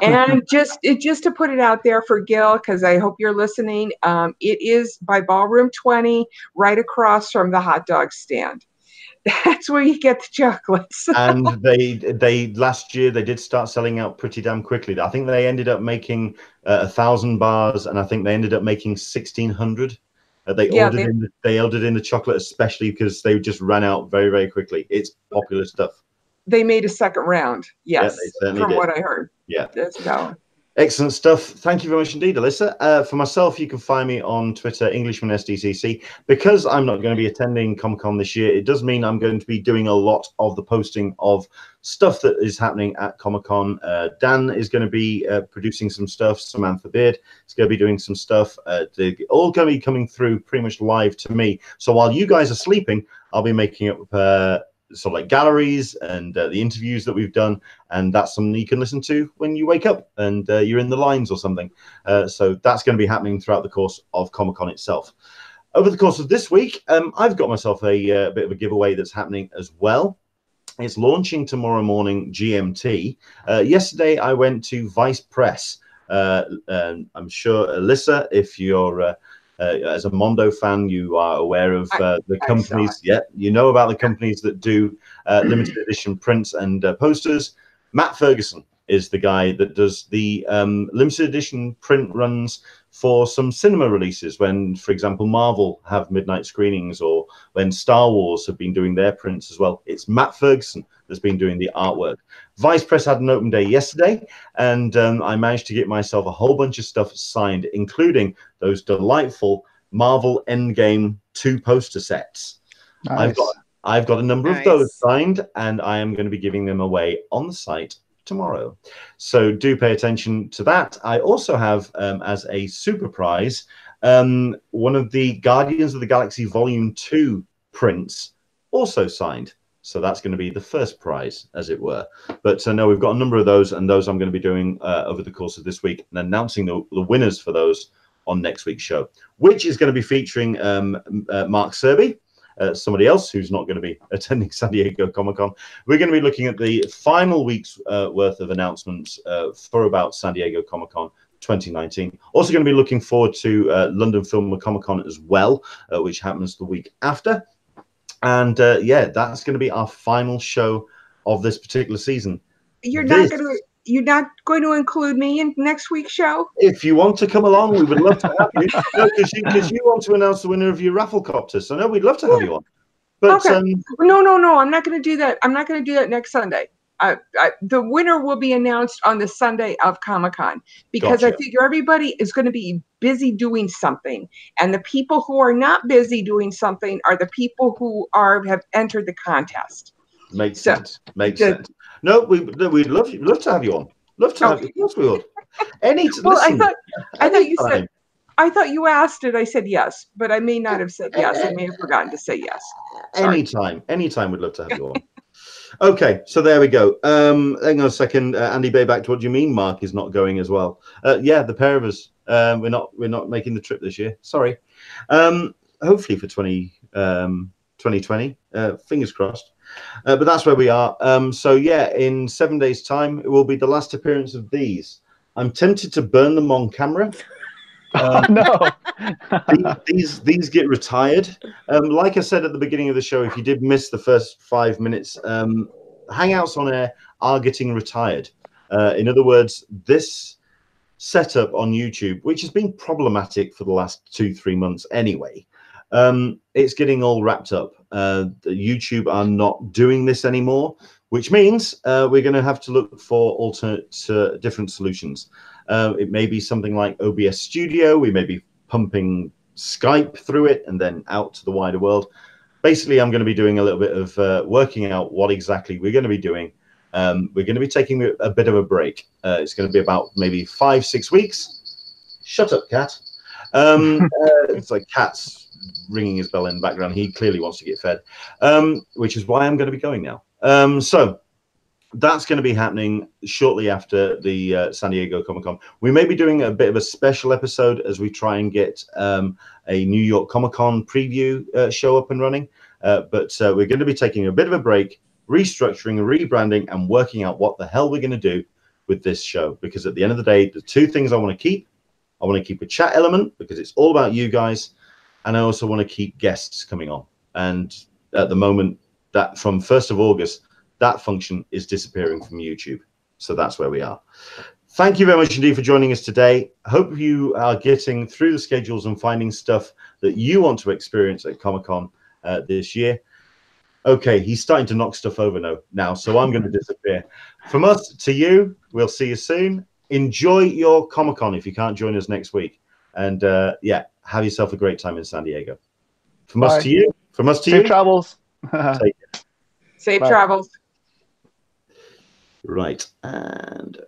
And just to put it out there for Gil, because I hope you're listening, it is by Ballroom 20, right across from the hot dog stand. That's where you get the chocolates. And they last year they did start selling out pretty damn quickly. I think they ended up making 1,000 bars, and I think they ended up making 1,600. They ordered in the chocolate especially because they just ran out very, very quickly. It's popular stuff. They made a second round, yes, from did. what I heard. Yeah. So. Excellent stuff. Thank you very much indeed, Alyssa. For myself, you can find me on Twitter, Englishman SDCC. Because I'm not going to be attending Comic-Con this year, it does mean I'm going to be doing a lot of the posting of stuff that is happening at Comic-Con. Dan is going to be producing some stuff. Samantha Beard is going to be doing some stuff. They're all going to be coming through pretty much live to me. So while you guys are sleeping, I'll be making up sort of like galleries and the interviews that we've done, and that's something you can listen to when you wake up and you're in the lines or something. So that's going to be happening throughout the course of Comic-Con itself. Over the course of this week, I've got myself a bit of a giveaway that's happening as well. It's launching tomorrow morning GMT. Yesterday I went to Vice Press. I'm sure, Alyssa, if you're as a Mondo fan, you are aware of the companies. Yeah, you know about the companies that do limited edition prints and posters. Matt Ferguson is the guy that does the limited edition print runs for some cinema releases when, for example, Marvel have midnight screenings, or when Star Wars have been doing their prints as well. It's Matt Ferguson that's been doing the artwork. Vice Press had an open day yesterday, and I managed to get myself a whole bunch of stuff signed, including those delightful Marvel Endgame 2 poster sets. Nice. I've got a number of those signed, and I am going to be giving them away on the site tomorrow. So do pay attention to that. I also have, as a super prize, one of the Guardians of the Galaxy Volume 2 prints also signed. So that's going to be the first prize, as it were. But no, we've got a number of those, and those I'm going to be doing over the course of this week, and announcing the winners for those on next week's show, which is going to be featuring Mark Serby, somebody else who's not going to be attending San Diego Comic-Con. We're going to be looking at the final week's worth of announcements for about San Diego Comic-Con 2019. Also going to be looking forward to London Film Comic-Con as well, which happens the week after. And yeah, that's going to be our final show of this particular season. You're not going to include me in next week's show? If you want to come along, we would love to have you. No, because you want to announce the winner of your raffle copter. So no, we'd love to have you on. But okay. No, I'm not going to do that. I'm not going to do that next Sunday. The winner will be announced on the Sunday of Comic-Con, because gotcha. I figure everybody is going to be busy doing something, and the people who are not busy doing something are the people who have entered the contest. Makes sense. Makes sense. No, we'd love to have you on. Love to have you. Of course we would. Well, I thought you said. I thought you asked it. I said yes, but I may not have said yes. I may have forgotten to say yes. Sorry. Anytime we'd love to have you on. Okay, so there we go. Hang on a second, Andy Bayback. What do you mean Mark is not going as well? Yeah, the pair of us. We're not making the trip this year. Sorry. Hopefully for 2020. Fingers crossed. But that's where we are. So yeah, in 7 days' time, it will be the last appearance of these. I'm tempted to burn them on camera. No. these get retired. Like I said at the beginning of the show, if you did miss the first 5 minutes, Hangouts on Air are getting retired. In other words, this setup on YouTube, which has been problematic for the last 2-3 months anyway, it's getting all wrapped up. YouTube are not doing this anymore, which means we're going to have to look for alternate different solutions. It may be something like OBS Studio. We may be pumping Skype through it and then out to the wider world. Basically, I'm going to be doing a little bit of working out what exactly we're going to be doing. We're going to be taking a bit of a break. It's going to be about maybe 5-6 weeks. Shut up, cat. It's like cats. ringing his bell in the background. He clearly wants to get fed, which is why I'm going to be going now. So that's going to be happening shortly after the San Diego Comic-Con. We may be doing a bit of a special episode as we try and get a New York Comic-Con preview show up and running. But we're going to be taking a bit of a break, restructuring, rebranding, and working out what the hell we're going to do with this show. Because at the end of the day, the two things I want to keep, I want to keep a chat element because it's all about you guys. And I also want to keep guests coming on. And at the moment, that from 1st of August, that function is disappearing from YouTube. So that's where we are. Thank you very much indeed for joining us today. Hope you are getting through the schedules and finding stuff that you want to experience at Comic-Con this year. Okay, he's starting to knock stuff over now, so I'm going to disappear. From us to you, we'll see you soon. Enjoy your Comic-Con if you can't join us next week. And yeah, have yourself a great time in San Diego. From us to you. From us to you. Safe travels. Safe Bye. travels. Right, and